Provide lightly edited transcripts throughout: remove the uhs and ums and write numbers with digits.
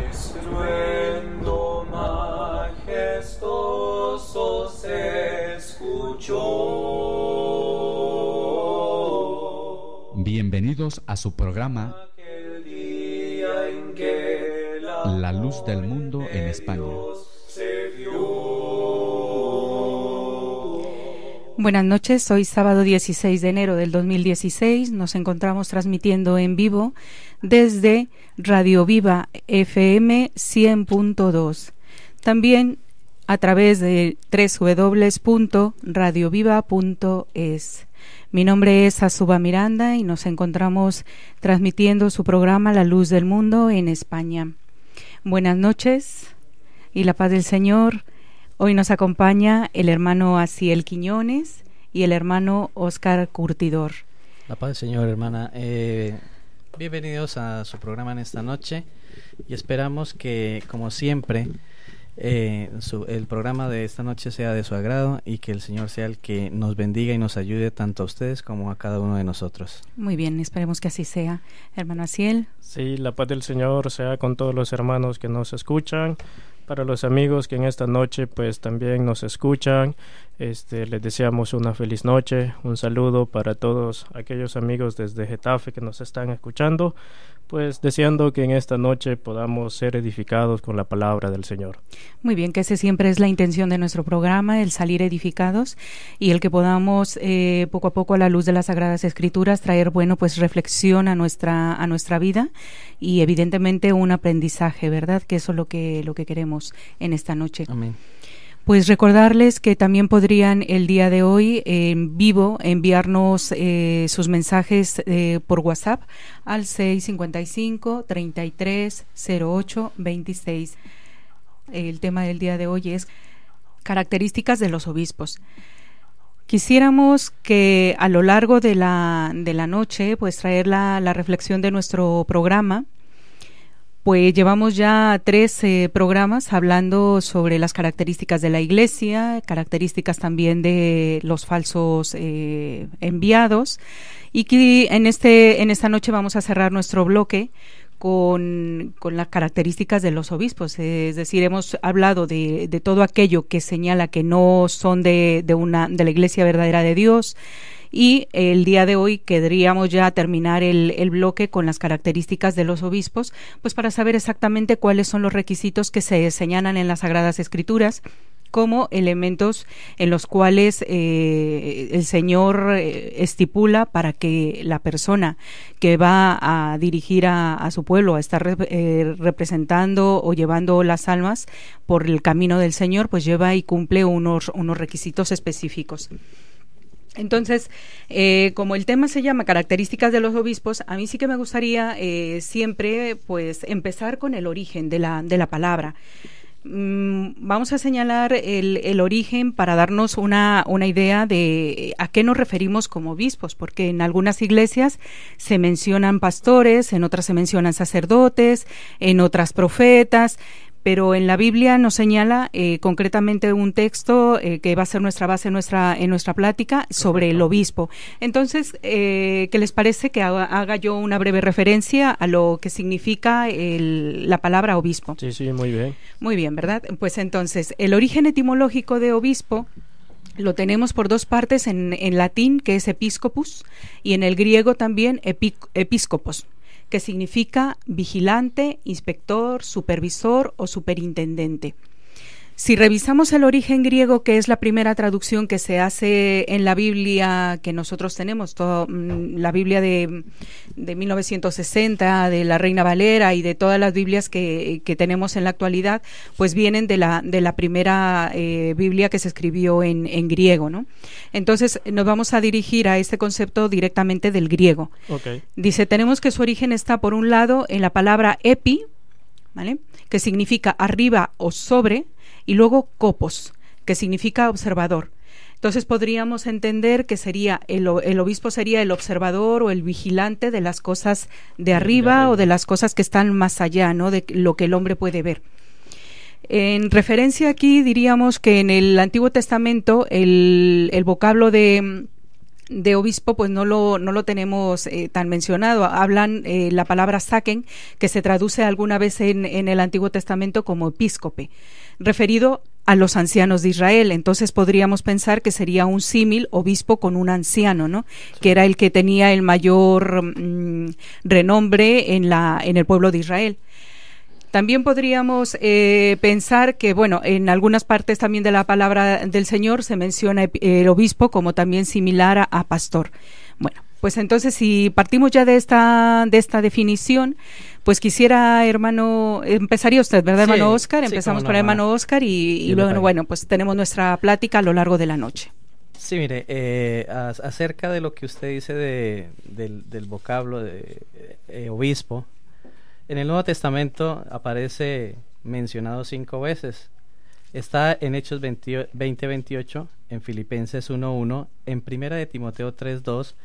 Estruendo majestuoso se escuchó. Bienvenidos a su programa La Luz del Mundo en España. Buenas noches, hoy sábado 16 de enero del 2016 nos encontramos transmitiendo en vivo desde Radio Viva FM 100.2, también a través de www.radioviva.es. Mi nombre es Azuba Miranda y nos encontramos transmitiendo su programa La Luz del Mundo en España. Buenas noches y la paz del Señor. Hoy nos acompaña el hermano Asiel Quiñones y el hermano Óscar Curtidor. La paz del Señor, hermana. Bienvenidos a su programa en esta noche y esperamos que, como siempre, el programa de esta noche sea de su agrado y que el Señor sea el que nos bendiga y nos ayude tanto a ustedes como a cada uno de nosotros. Muy bien, esperemos que así sea. Hermano Asiel. Sí, la paz del Señor sea con todos los hermanos que nos escuchan. Para los amigos que en esta noche pues también nos escuchan, les deseamos una feliz noche, un saludo para todos aquellos amigos desde Getafe que nos están escuchando, pues deseando que en esta noche podamos ser edificados con la palabra del Señor. Muy bien, que ese siempre es la intención de nuestro programa, el salir edificados y el que podamos poco a poco a la luz de las Sagradas Escrituras traer, pues reflexión a nuestra vida y evidentemente un aprendizaje, ¿verdad? Que eso es lo que queremos en esta noche. Amén. Pues recordarles que también podrían el día de hoy en vivo enviarnos sus mensajes por WhatsApp al 655-3308-26. El tema del día de hoy es características de los obispos. Quisiéramos que a lo largo de la noche pues traer la reflexión de nuestro programa. Pues llevamos ya 3 programas hablando sobre las características de la Iglesia, características también de los falsos enviados, y que en esta noche vamos a cerrar nuestro bloque con las características de los obispos, es decir, hemos hablado de todo aquello que señala que no son de la Iglesia verdadera de Dios. Y el día de hoy querríamos ya terminar el bloque con las características de los obispos, pues para saber exactamente cuáles son los requisitos que se señalan en las Sagradas Escrituras como elementos en los cuales el Señor estipula para que la persona que va a dirigir a su pueblo, a estar representando o llevando las almas por el camino del Señor, pues lleva y cumple unos requisitos específicos. Entonces, como el tema se llama características de los obispos, a mí sí que me gustaría siempre pues empezar con el origen de la palabra. Vamos a señalar el origen para darnos una idea de a qué nos referimos como obispos, porque en algunas iglesias se mencionan pastores, en otras se mencionan sacerdotes, en otras profetas, pero en la Biblia nos señala concretamente un texto que va a ser nuestra base en nuestra plática sobre el obispo. Entonces, ¿qué les parece que haga yo una breve referencia a lo que significa la palabra obispo? Sí, muy bien. Muy bien, ¿verdad? Pues entonces, el origen etimológico de obispo lo tenemos por 2 partes en latín, que es episcopus, y en el griego también episcopos, que significa vigilante, inspector, supervisor o superintendente. Si revisamos el origen griego, que es la primera traducción que se hace en la Biblia que nosotros tenemos, la Biblia de 1960, de la Reina Valera y de todas las Biblias que tenemos en la actualidad, pues vienen de la primera Biblia que se escribió en griego, ¿no? Entonces nos vamos a dirigir a este concepto directamente del griego. Okay. Dice, tenemos que su origen está por un lado en la palabra epi, ¿vale?, que significa arriba o sobre, y luego copos, que significa observador. Entonces podríamos entender que sería el obispo sería el observador o el vigilante de las cosas de arriba o de las cosas que están más allá, ¿no?, de lo que el hombre puede ver. En referencia aquí diríamos que en el Antiguo Testamento el vocablo de de obispo pues no lo tenemos tan mencionado. Hablan la palabra saquen, que se traduce alguna vez en el Antiguo Testamento como episcope, referido a los ancianos de Israel. Entonces podríamos pensar que sería un símil obispo con un anciano, ¿no? Sí. Que era el que tenía el mayor renombre en el pueblo de Israel. También podríamos pensar que, bueno, en algunas partes también de la palabra del Señor se menciona el obispo como también similar a pastor. Bueno, pues entonces si partimos ya de esta definición, pues quisiera, hermano, empezaría usted, ¿verdad, hermano Oscar? Empezamos con el hermano Oscar y luego, bueno, pues tenemos nuestra plática a lo largo de la noche. Sí, mire, acerca de lo que usted dice del vocablo de obispo, en el Nuevo Testamento aparece mencionado 5 veces. Está en Hechos 20:28, en Filipenses 1:1, en Primera de Timoteo 3:2,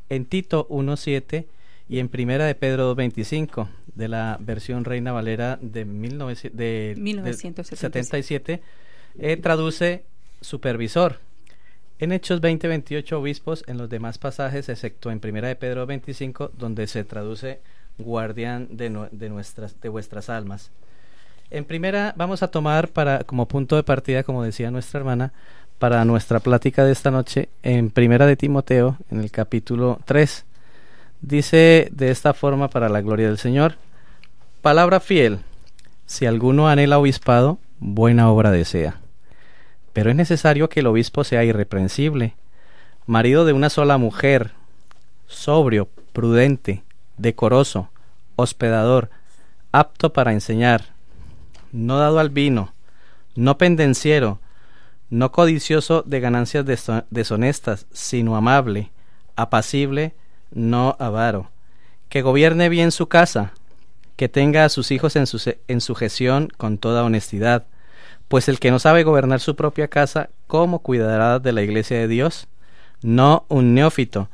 en Tito 1:7 y en Primera de Pedro 2:25, de la versión Reina Valera de 1977, traduce supervisor. En Hechos 20:28 obispos, en los demás pasajes, excepto en Primera de Pedro 2:25, donde se traduce guardián de vuestras almas. En primera, vamos a tomar como punto de partida, como decía nuestra hermana, para nuestra plática de esta noche, en Primera de Timoteo, en el capítulo 3. Dice de esta forma, para la gloria del Señor: palabra fiel, si alguno anhela obispado, buena obra desea. Pero es necesario que el obispo sea irreprensible, marido de una sola mujer, sobrio, prudente, decoroso, hospedador, apto para enseñar, no dado al vino, no pendenciero, no codicioso de ganancias deshonestas, sino amable, apacible, no avaro, que gobierne bien su casa, que tenga a sus hijos en sujeción con toda honestidad, pues el que no sabe gobernar su propia casa, ¿cómo cuidará de la iglesia de Dios? No un neófito,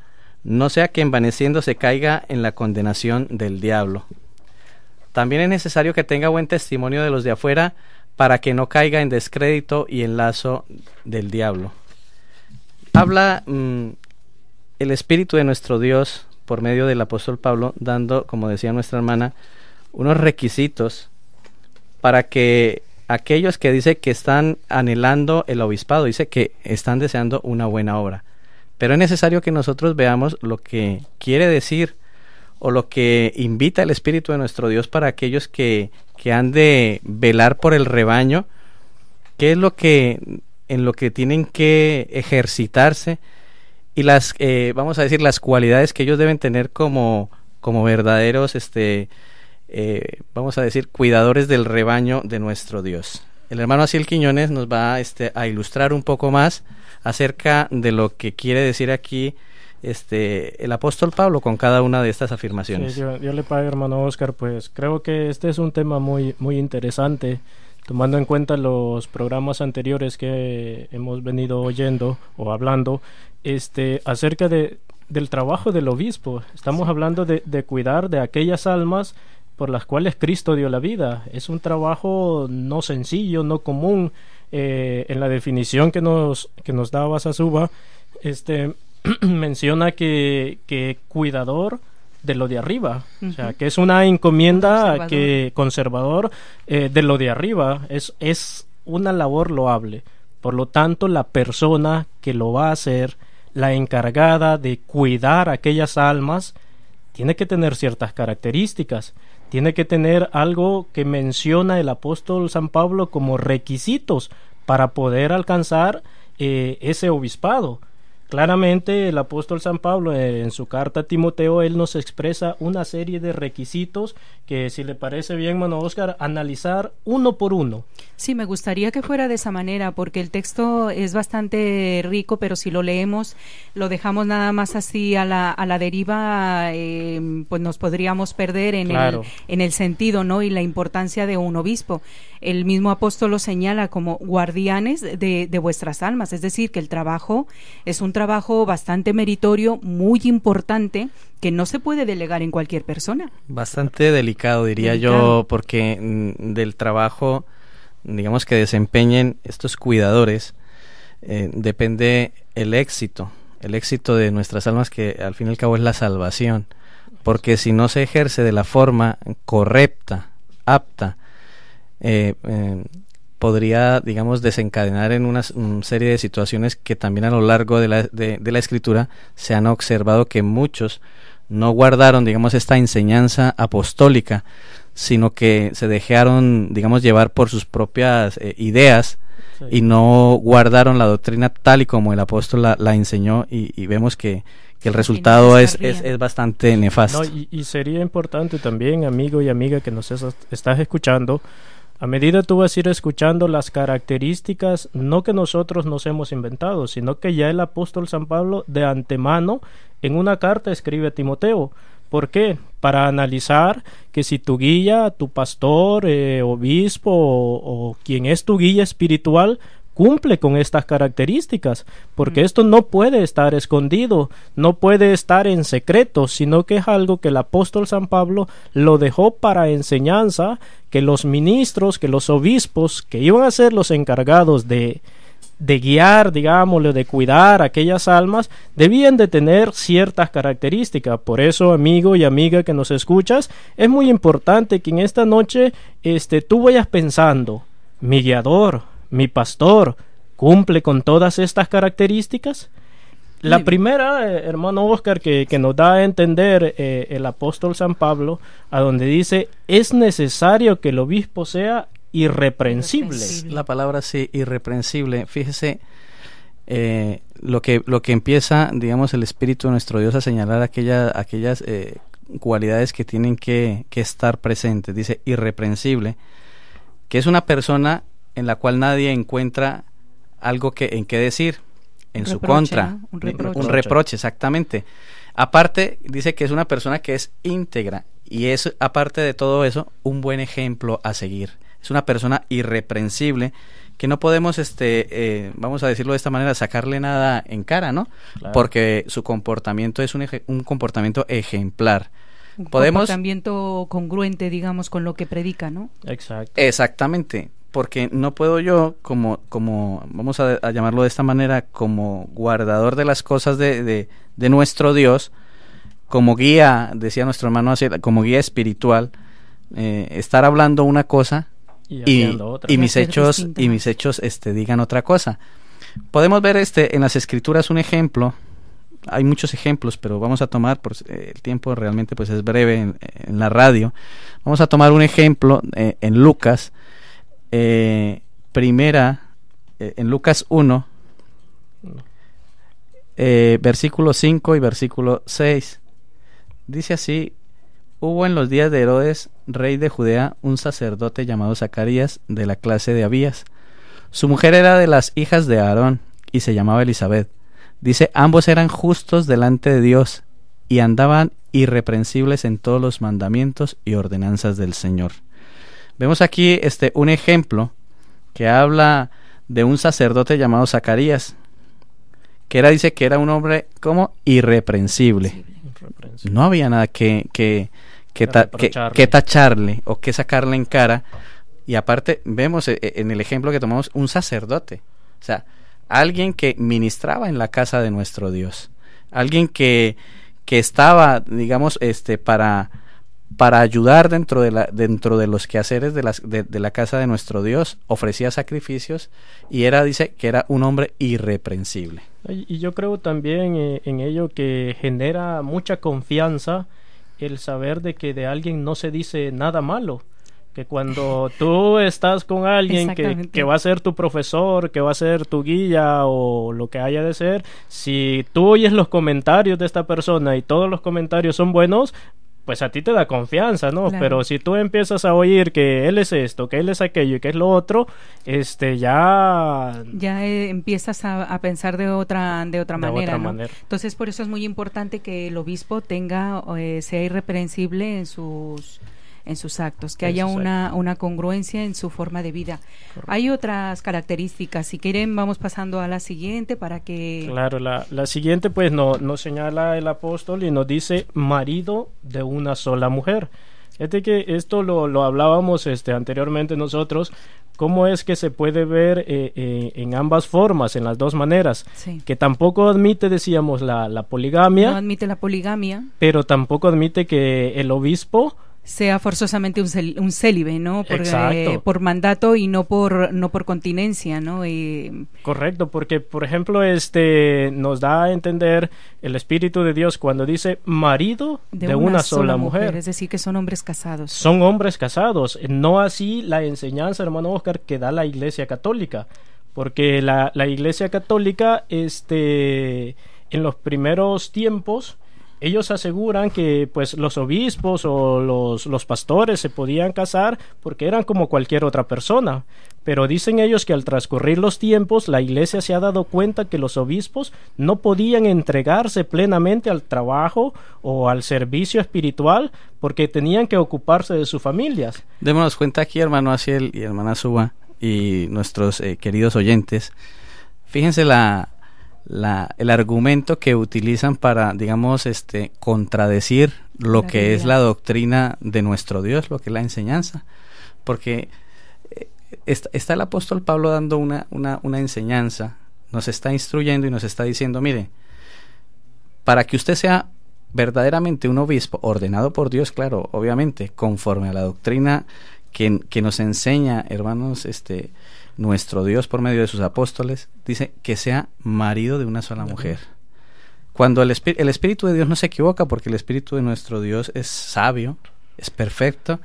no sea que envaneciéndose caiga en la condenación del diablo. También es necesario que tenga buen testimonio de los de afuera, para que no caiga en descrédito y en lazo del diablo. Habla el Espíritu de nuestro Dios por medio del apóstol Pablo, dando, como decía nuestra hermana, unos requisitos para que aquellos que dice que están anhelando el obispado, dice que están deseando una buena obra. Pero es necesario que nosotros veamos lo que quiere decir o lo que invita el Espíritu de nuestro Dios para aquellos que han de velar por el rebaño, qué es en lo que tienen que ejercitarse y vamos a decir, las cualidades que ellos deben tener como verdaderos, vamos a decir, cuidadores del rebaño de nuestro Dios. El hermano Asiel Quiñones nos va a ilustrar un poco más acerca de lo que quiere decir aquí el apóstol Pablo con cada una de estas afirmaciones. Sí, yo le pago, hermano Oscar, pues creo que este es un tema muy, muy interesante, tomando en cuenta los programas anteriores que hemos venido oyendo o hablando acerca del trabajo del obispo. Estamos hablando de cuidar de aquellas almas por las cuales Cristo dio la vida. Es un trabajo no sencillo, no común. En la definición que nos da Basasuba, menciona que cuidador de lo de arriba, o sea, que es una encomienda conservador de lo de arriba, es una labor loable. Por lo tanto, la persona que lo va a hacer, la encargada de cuidar aquellas almas, tiene que tener ciertas características, tiene que tener algo que menciona el apóstol San Pablo como requisitos para poder alcanzar ese obispado. Claramente el apóstol San Pablo en su carta a Timoteo, él nos expresa una serie de requisitos que, si le parece bien, hermano Oscar, analizar uno por uno. Sí, me gustaría que fuera de esa manera, porque el texto es bastante rico, pero si lo leemos, lo dejamos nada más así a la deriva, pues nos podríamos perder en el sentido, ¿no? Y la importancia de un obispo. El mismo apóstol lo señala como guardianes de vuestras almas, es decir, que el trabajo es un trabajo bastante meritorio, muy importante, que no se puede delegar en cualquier persona. Bastante delicado, diría yo, porque del trabajo, digamos, que desempeñen estos cuidadores, depende el éxito el éxito de nuestras almas, que al fin y al cabo es la salvación, porque si no se ejerce de la forma correcta, apta, podría, digamos, desencadenar en una serie de situaciones que también a lo largo de la Escritura se han observado, que muchos no guardaron, digamos, esta enseñanza apostólica, sino que se dejaron, digamos, llevar por sus propias ideas, sí, y no guardaron la doctrina tal y como el apóstol la enseñó, y vemos que el resultado es bastante nefasto. No, y sería importante también, amigo y amiga que nos estás escuchando, a medida tú vas a ir escuchando las características, no que nosotros nos hemos inventado, sino que ya el apóstol San Pablo de antemano en una carta escribe a Timoteo. ¿Por qué? Para analizar que si tu guía, tu pastor, obispo o quien es tu guía espiritual cumple con estas características, porque esto no puede estar escondido, no puede estar en secreto, sino que es algo que el apóstol San Pablo lo dejó para enseñanza, que los ministros, que los obispos, que iban a ser los encargados de guiar, digámosle, de cuidar aquellas almas, debían de tener ciertas características. Por eso, amigo y amiga que nos escuchas, es muy importante que en esta noche tú vayas pensando, mi guiador, mi pastor, ¿cumple con todas estas características? La primera, hermano Oscar, que nos da a entender el apóstol San Pablo, a donde dice, es necesario que el obispo sea irreprensible. La palabra sí, irreprensible. Fíjese lo que empieza, digamos, el Espíritu de nuestro Dios a señalar aquellas cualidades que tienen que estar presentes. Dice irreprensible, que es una persona en la cual nadie encuentra algo en qué decir en su contra, un reproche, exactamente. Aparte, dice que es una persona que es íntegra, y es, aparte de todo eso, un buen ejemplo a seguir. Es una persona irreprensible, que no podemos, vamos a decirlo de esta manera, sacarle nada en cara, ¿no? Claro. Porque su comportamiento es un comportamiento ejemplar. Un comportamiento congruente, digamos, con lo que predica, ¿no? Exacto. Exactamente. Porque no puedo yo, como vamos a llamarlo de esta manera, como guardador de las cosas de nuestro Dios, como guía, decía nuestro hermano, como guía espiritual, estar hablando una cosa y mis hechos digan otra cosa. Podemos ver en las Escrituras un ejemplo. Hay muchos ejemplos, pero vamos a tomar, el tiempo realmente pues es breve en la radio. Vamos a tomar un ejemplo en Lucas. En Lucas 1, versículo 5 y versículo 6, dice así: hubo en los días de Herodes, rey de Judea, un sacerdote llamado Zacarías, de la clase de Abías. Su mujer era de las hijas de Aarón y se llamaba Elisabet. Dice, ambos eran justos delante de Dios y andaban irreprensibles en todos los mandamientos y ordenanzas del Señor. Vemos aquí un ejemplo que habla de un sacerdote llamado Zacarías, que dice que era un hombre como irreprensible. No había nada que tacharle o que sacarle en cara. Y aparte vemos en el ejemplo que tomamos un sacerdote, o sea, alguien que ministraba en la casa de nuestro Dios, alguien que estaba, digamos, para ayudar dentro de los quehaceres de la casa de nuestro Dios, ofrecía sacrificios y dice que era un hombre irreprensible. Y yo creo también en ello que genera mucha confianza el saber de que de alguien no se dice nada malo, que cuando tú estás con alguien que va a ser tu profesor, que va a ser tu guía o lo que haya de ser, si tú oyes los comentarios de esta persona y todos los comentarios son buenos, pues a ti te da confianza, ¿no? Claro. Pero si tú empiezas a oír que él es esto, que él es aquello y que es lo otro, ya empiezas a pensar de otra manera, ¿no? Entonces, por eso es muy importante que el obispo sea irreprensible en sus actos, que haya una congruencia en su forma de vida. Correcto. Hay otras características, si quieren vamos pasando a la siguiente para que... Claro, la siguiente pues nos señala el apóstol y nos dice marido de una sola mujer. Que esto lo hablábamos anteriormente nosotros, cómo es que se puede ver en ambas formas, en las dos maneras, Sí. que tampoco admite, decíamos, la poligamia, No admite la poligamia, pero tampoco admite que el obispo sea forzosamente un célibe, ¿no? Exacto. Por mandato y no por continencia, ¿no? correcto, porque por ejemplo nos da a entender el Espíritu de Dios cuando dice marido de una sola mujer. Es decir, que son hombres casados. Son hombres casados, no así la enseñanza, hermano Oscar, que da la Iglesia Católica, porque la Iglesia Católica en los primeros tiempos ellos aseguran que pues los obispos o los pastores se podían casar porque eran como cualquier otra persona, pero dicen ellos que al transcurrir los tiempos la Iglesia se ha dado cuenta que los obispos no podían entregarse plenamente al trabajo o al servicio espiritual porque tenían que ocuparse de sus familias. Démonos cuenta aquí, hermano Asiel y hermana Suba y nuestros queridos oyentes, fíjense el argumento que utilizan para, digamos, contradecir lo que es la doctrina de nuestro Dios, lo que es la enseñanza, porque está el apóstol Pablo dando una enseñanza, nos está instruyendo y nos está diciendo, mire, para que usted sea verdaderamente un obispo ordenado por Dios, claro, obviamente, conforme a la doctrina que nos enseña, hermanos, nuestro Dios por medio de sus apóstoles, dice que sea marido de una sola mujer. Cuando el Espíritu de Dios no se equivoca, porque el Espíritu de nuestro Dios es sabio, es perfecto,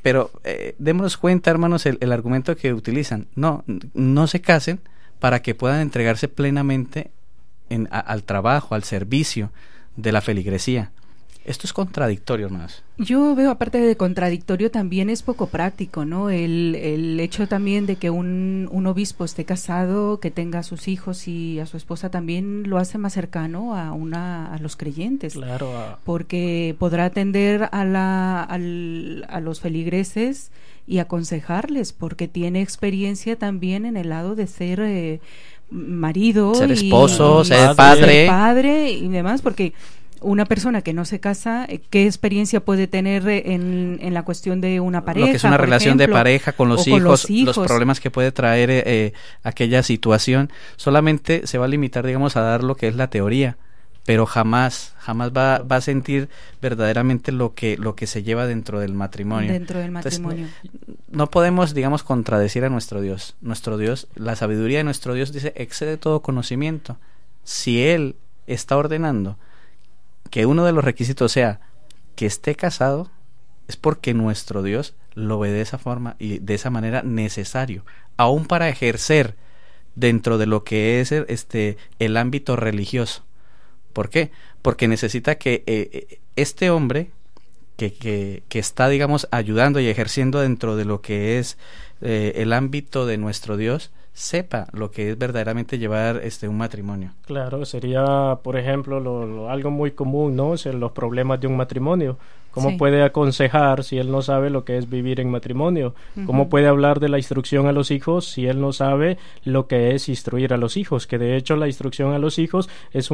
pero démonos cuenta, hermanos, el argumento que utilizan. No se casen para que puedan entregarse plenamente al trabajo, al servicio de la feligresía. Esto es contradictorio, hermanos. Yo veo, aparte de contradictorio, también es poco práctico, ¿no? El hecho también de que un obispo esté casado, que tenga a sus hijos y a su esposa, también lo hace más cercano a los creyentes. Claro. Porque podrá atender a los feligreses y aconsejarles, porque tiene experiencia también en el lado de ser marido, ser esposo, ser padre y demás, porque una persona que no se casa, ¿qué experiencia puede tener en la cuestión de una pareja? Lo que es una relación de pareja con los hijos, los problemas que puede traer aquella situación. Solamente se va a limitar, digamos, a dar lo que es la teoría, pero jamás va a sentir verdaderamente lo que se lleva dentro del matrimonio. Entonces, no podemos, digamos, contradecir a nuestro Dios. Nuestro Dios, la sabiduría de nuestro Dios dice, excede todo conocimiento. Si Él está ordenando que uno de los requisitos sea que esté casado, es porque nuestro Dios lo ve de esa forma y de esa manera necesario, aún para ejercer dentro de lo que es el ámbito religioso. ¿Por qué? Porque necesita que este hombre que está, digamos, ayudando y ejerciendo dentro de lo que es el ámbito de nuestro Dios, sepa lo que es verdaderamente llevar un matrimonio. Claro, sería, por ejemplo, algo muy común, ¿no? Los problemas de un matrimonio. ¿Cómo puede aconsejar si él no sabe lo que es vivir en matrimonio? ¿Cómo puede hablar de la instrucción a los hijos si él no sabe lo que es instruir a los hijos? Que de hecho la instrucción a los hijos es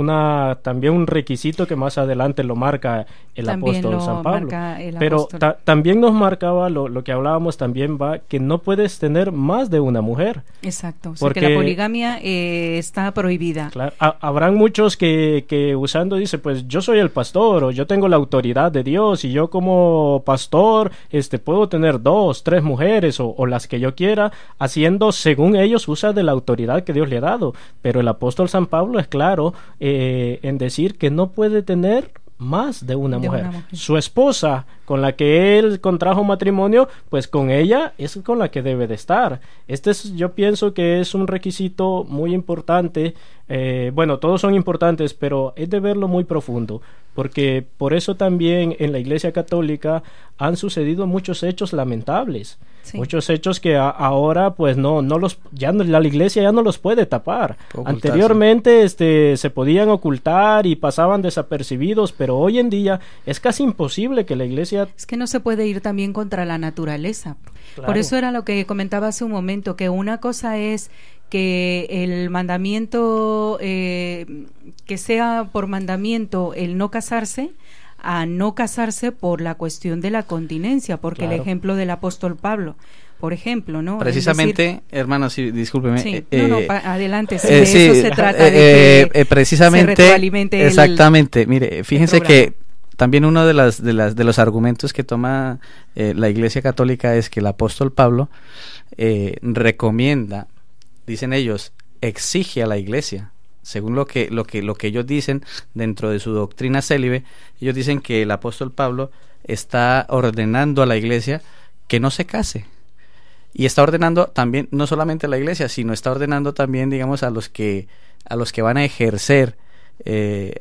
también un requisito que más adelante lo marca el apóstol San Pablo. Pero también nos marcaba lo que hablábamos también, que no puedes tener más de una mujer. Exacto, porque la poligamia está prohibida. Claro, habrán muchos que usando dice, pues yo soy el pastor o yo tengo la autoridad de Dios y yo como pastor puedo tener 2, 3 mujeres o las que yo quiera, haciendo según ellos usa de la autoridad que Dios le ha dado. Pero el apóstol San Pablo es claro en decir que no puede tener más de una mujer. Su esposa, con la que él contrajo matrimonio, pues con ella es con la que debe de estar. Yo pienso que es un requisito muy importante. Bueno, todos son importantes, pero es de verlo muy profundo, porque por eso también en la Iglesia Católica han sucedido muchos hechos lamentables. Sí. Muchos hechos que ahora pues la Iglesia ya no los puede tapar. Anteriormente se podían ocultar y pasaban desapercibidos, pero hoy en día es casi imposible que la Iglesia... Es que no se puede ir también contra la naturaleza. Claro. Por eso era lo que comentaba hace un momento, que una cosa es que el mandamiento, que sea por mandamiento el no casarse, a no casarse por la cuestión de la continencia, porque el ejemplo del apóstol Pablo, por ejemplo, ¿no? Precisamente, decir, hermano, sí, discúlpeme. Sí, adelante, sí, de eso se trata, de que precisamente, se retroalimente exactamente. Mire, fíjense que programa. también uno de los argumentos que toma la Iglesia Católica es que el apóstol Pablo recomienda, dicen ellos, exige a la Iglesia, según lo que ellos dicen dentro de su doctrina célibe. Ellos dicen que el apóstol Pablo está ordenando a la Iglesia que no se case, y está ordenando también no solamente a la Iglesia, sino está ordenando también, digamos, a los que van a ejercer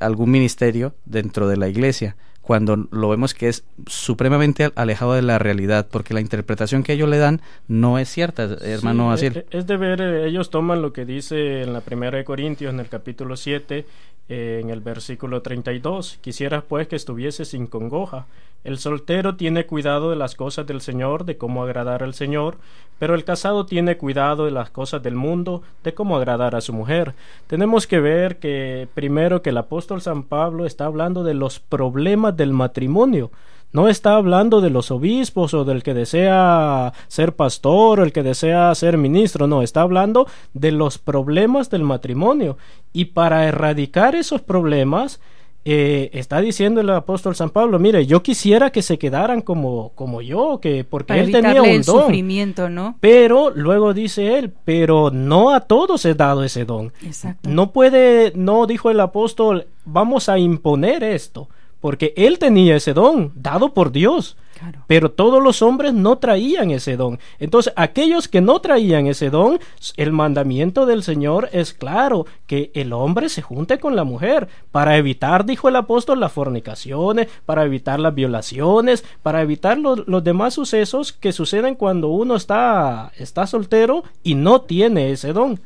algún ministerio dentro de la Iglesia, cuando lo vemos que es supremamente alejado de la realidad, porque la interpretación que ellos le dan no es cierta, hermano Asiel. Es de ver, ellos toman lo que dice en la 1 de Corintios, en el capítulo 7, en el versículo 32, quisieras pues que estuviese sin congoja. El soltero tiene cuidado de las cosas del Señor, de cómo agradar al Señor, pero el casado tiene cuidado de las cosas del mundo, de cómo agradar a su mujer. Tenemos que ver que primero que el apóstol San Pablo está hablando de los problemas del matrimonio. No está hablando de los obispos o del que desea ser pastor o el que desea ser ministro, no, está hablando de los problemas del matrimonio. Y para erradicar esos problemas, está diciendo el apóstol San Pablo, mire, yo quisiera que se quedaran como yo, porque para él tenía un el don. Sufrimiento, ¿no? Pero luego dice él, pero no a todos es dado ese don. Exacto. No dijo el apóstol, vamos a imponer esto, porque él tenía ese don, dado por Dios. Claro. Pero todos los hombres no traían ese don. Entonces, aquellos que no traían ese don, el mandamiento del Señor es claro, que el hombre se junte con la mujer, para evitar, dijo el apóstol, las fornicaciones, para evitar las violaciones, para evitar los demás sucesos que suceden cuando uno está soltero y no tiene ese don.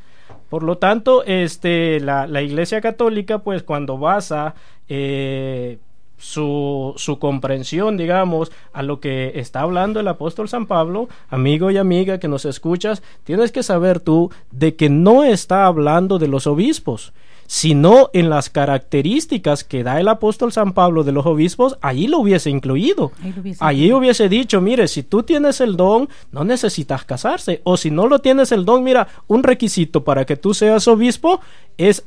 Por lo tanto, la Iglesia Católica, pues cuando basa su comprensión, digamos, a lo que está hablando el apóstol San Pablo, amigo y amiga que nos escuchas, tienes que saber tú de que no está hablando de los obispos, sino en las características que da el apóstol San Pablo de los obispos, allí lo hubiese incluido. Allí hubiese dicho, mire, si tú tienes el don, no necesitas casarse, o si no lo tienes el don, mira, un requisito para que tú seas obispo es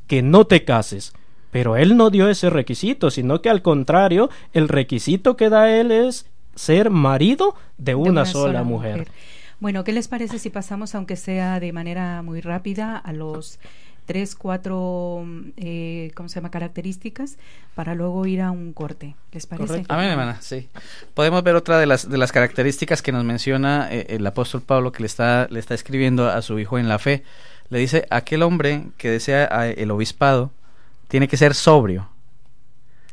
que no te cases. Pero él no dio ese requisito, sino que al contrario, el requisito que da él es ser marido de una sola mujer. Bueno, ¿qué les parece si pasamos, aunque sea de manera muy rápida, a los 3, 4 características, para luego ir a un corte? ¿Les parece? Correcto. Amén, hermana, sí. Podemos ver otra de las características que nos menciona el apóstol Pablo, que le está escribiendo a su hijo en la fe. Le dice, aquel hombre que desea el obispado tiene que ser sobrio.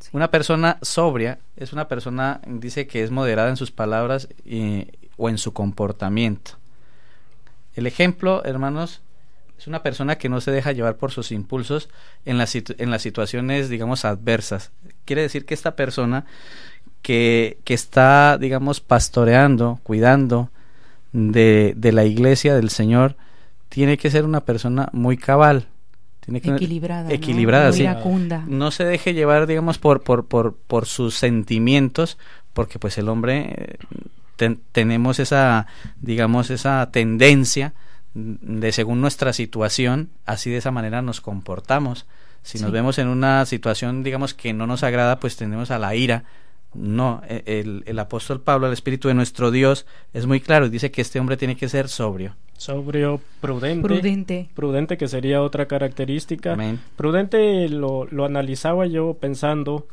Sí. Una persona sobria es una persona, dice, que es moderada en sus palabras o en su comportamiento. El ejemplo, hermanos, es una persona que no se deja llevar por sus impulsos en las situaciones, digamos, adversas. Quiere decir que esta persona que está, digamos, pastoreando, cuidando de la iglesia del Señor, tiene que ser una persona muy cabal. Tiene que equilibrada, ¿no? Sí. Iracunda. No se deje llevar, digamos, por sus sentimientos, porque pues el hombre tenemos esa, digamos, esa tendencia de, según nuestra situación, así de esa manera nos comportamos. Si nos vemos en una situación, digamos, que no nos agrada, pues tendemos a la ira. No, el apóstol Pablo, el Espíritu de nuestro Dios, es muy claro, dice que este hombre tiene que ser sobrio. Sobrio, prudente, que sería otra característica. Amén. Prudente lo analizaba yo pensando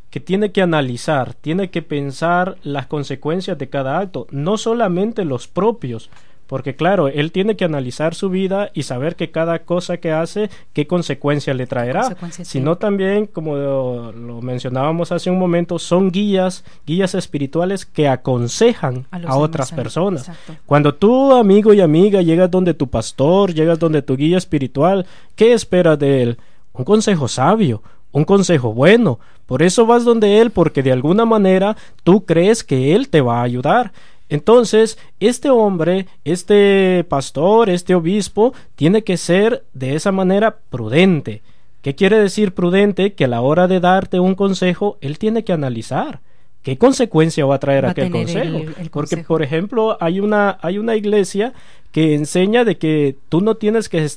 que tiene que analizar, tiene que pensar las consecuencias de cada acto, no solamente los propios, porque claro, él tiene que analizar su vida y saber que cada cosa que hace, qué consecuencias le traerá, sino también, como lo mencionábamos hace un momento, son guías espirituales que aconsejan a otras personas. Exacto. Cuando tú, amigo y amiga, llegas donde tu pastor, llegas donde tu guía espiritual, ¿qué esperas de él? Un consejo sabio, un consejo bueno. Por eso vas donde él, porque de alguna manera tú crees que él te va a ayudar. Entonces, este hombre, este pastor, este obispo, tiene que ser de esa manera prudente. ¿Qué quiere decir prudente? Que a la hora de darte un consejo, él tiene que analizar. ¿qué consecuencia va a traer Va a aquel tener consejo? el Porque, consejo. por ejemplo, hay una iglesia que enseña de que tú no tienes que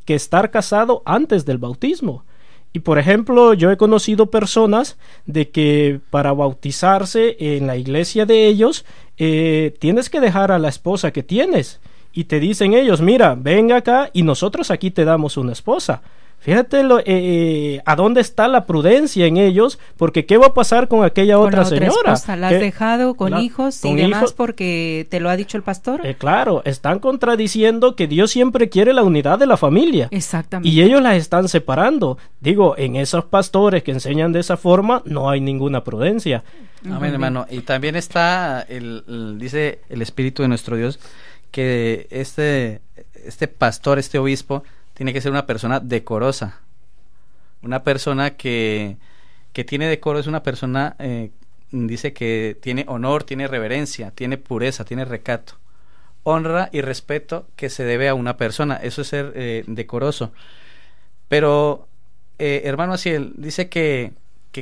estar casado antes del bautismo. Y, por ejemplo, yo he conocido personas de que para bautizarse en la iglesia de ellos, tienes que dejar a la esposa que tienes. Y te dicen ellos, mira, ven acá y nosotros aquí te damos una esposa. Fíjate a dónde está la prudencia en ellos, porque ¿qué va a pasar con aquella Con otra la otra señora? esposa, la has dejado con hijos con y demás hijos. porque te lo ha dicho el pastor. Claro, están contradiciendo que Dios siempre quiere la unidad de la familia. Exactamente. Y ellos las están separando. Digo, en esos pastores que enseñan de esa forma no hay ninguna prudencia. Amén, hermano. Y también está, dice el Espíritu de nuestro Dios, que este pastor, este obispo, tiene que ser una persona decorosa. Una persona que tiene decoro es una persona, dice que tiene honor, tiene reverencia, tiene pureza, tiene recato. Honra y respeto que se debe a una persona. Eso es ser decoroso. Pero, hermano Asiel, dice que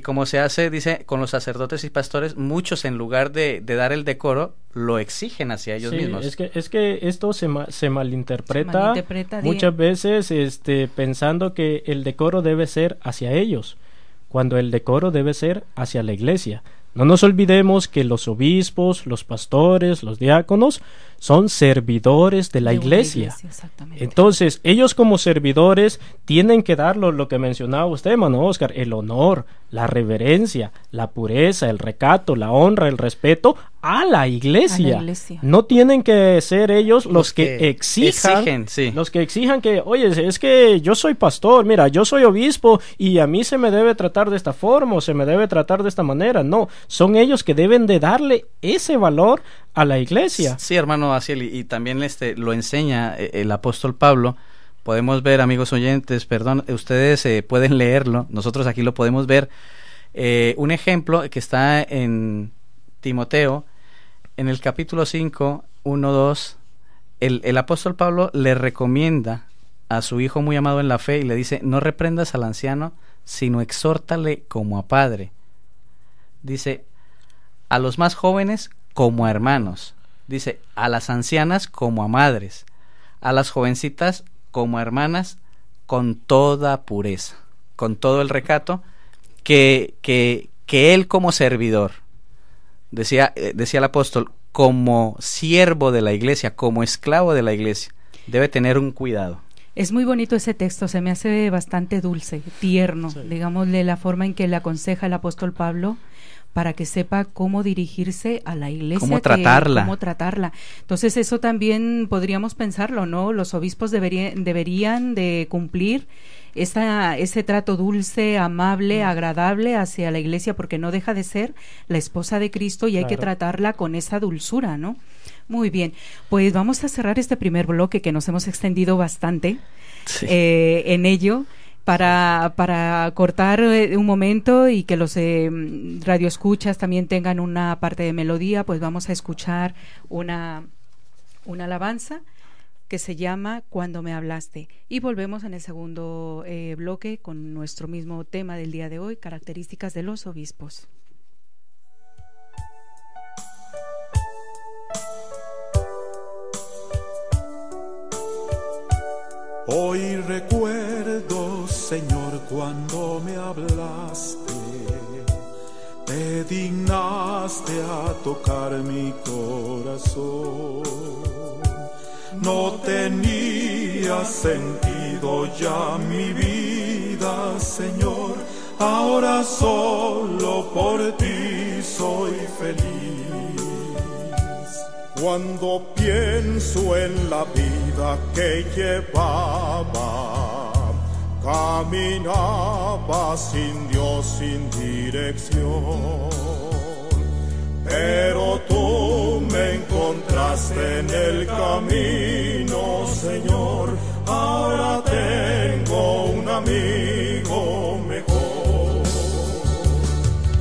como se hace, dice, con los sacerdotes y pastores, muchos en lugar de dar el decoro, lo exigen hacia ellos mismos. Es que esto se malinterpreta muchas veces, pensando que el decoro debe ser hacia ellos, cuando el decoro debe ser hacia la iglesia. No nos olvidemos que los obispos, los pastores, los diáconos son servidores de la iglesia. Entonces, ellos como servidores tienen que dar lo que mencionaba usted, hermano Oscar, el honor, la reverencia, la pureza, el recato, la honra, el respeto a la iglesia. No tienen que ser ellos los que exigen, sí. Los que exijan que, oye, es que yo soy pastor, mira, yo soy obispo y a mí se me debe tratar de esta forma o se me debe tratar de esta manera. No, son ellos que deben de darle ese valor a la iglesia. Sí, hermano Asiel, y también lo enseña el apóstol Pablo. Podemos ver, amigos oyentes, ustedes pueden leerlo, nosotros aquí lo podemos ver. Un ejemplo que está en Timoteo, en el capítulo 5, 1, 2, el apóstol Pablo le recomienda a su hijo muy amado en la fe y le dice, no reprendas al anciano, sino exhórtale como a padre. Dice, a los más jóvenes como a hermanos. Dice, a las ancianas como a madres, a las jovencitas como a hermanas, con toda pureza, con todo el recato que él como servidor, decía el apóstol, como siervo de la iglesia, como esclavo de la iglesia, debe tener un cuidado. Es muy bonito ese texto, se me hace bastante dulce, tierno, sí. Digámosle la forma en que le aconseja el apóstol Pablo para que sepa cómo dirigirse a la iglesia, cómo tratarla. Entonces eso también podríamos pensarlo, ¿no? Los obispos deberían de cumplir ese trato dulce, amable, agradable hacia la iglesia, porque no deja de ser la esposa de Cristo y hay que tratarla con esa dulzura, ¿no? Muy bien, pues vamos a cerrar este primer bloque que nos hemos extendido bastante en ello. Para cortar un momento y que los radioescuchas también tengan una parte de melodía, pues vamos a escuchar una alabanza que se llama Cuando me hablaste. Y volvemos en el segundo bloque con nuestro mismo tema del día de hoy, características de los obispos. Hoy recuerdo, Señor, cuando me hablaste, te dignaste a tocar mi corazón. No tenía sentido ya mi vida, Señor, ahora solo por ti soy feliz. Cuando pienso en la vida que llevaba, caminaba sin Dios, sin dirección. Pero tú me encontraste en el camino, Señor. Ahora tengo un amigo mejor.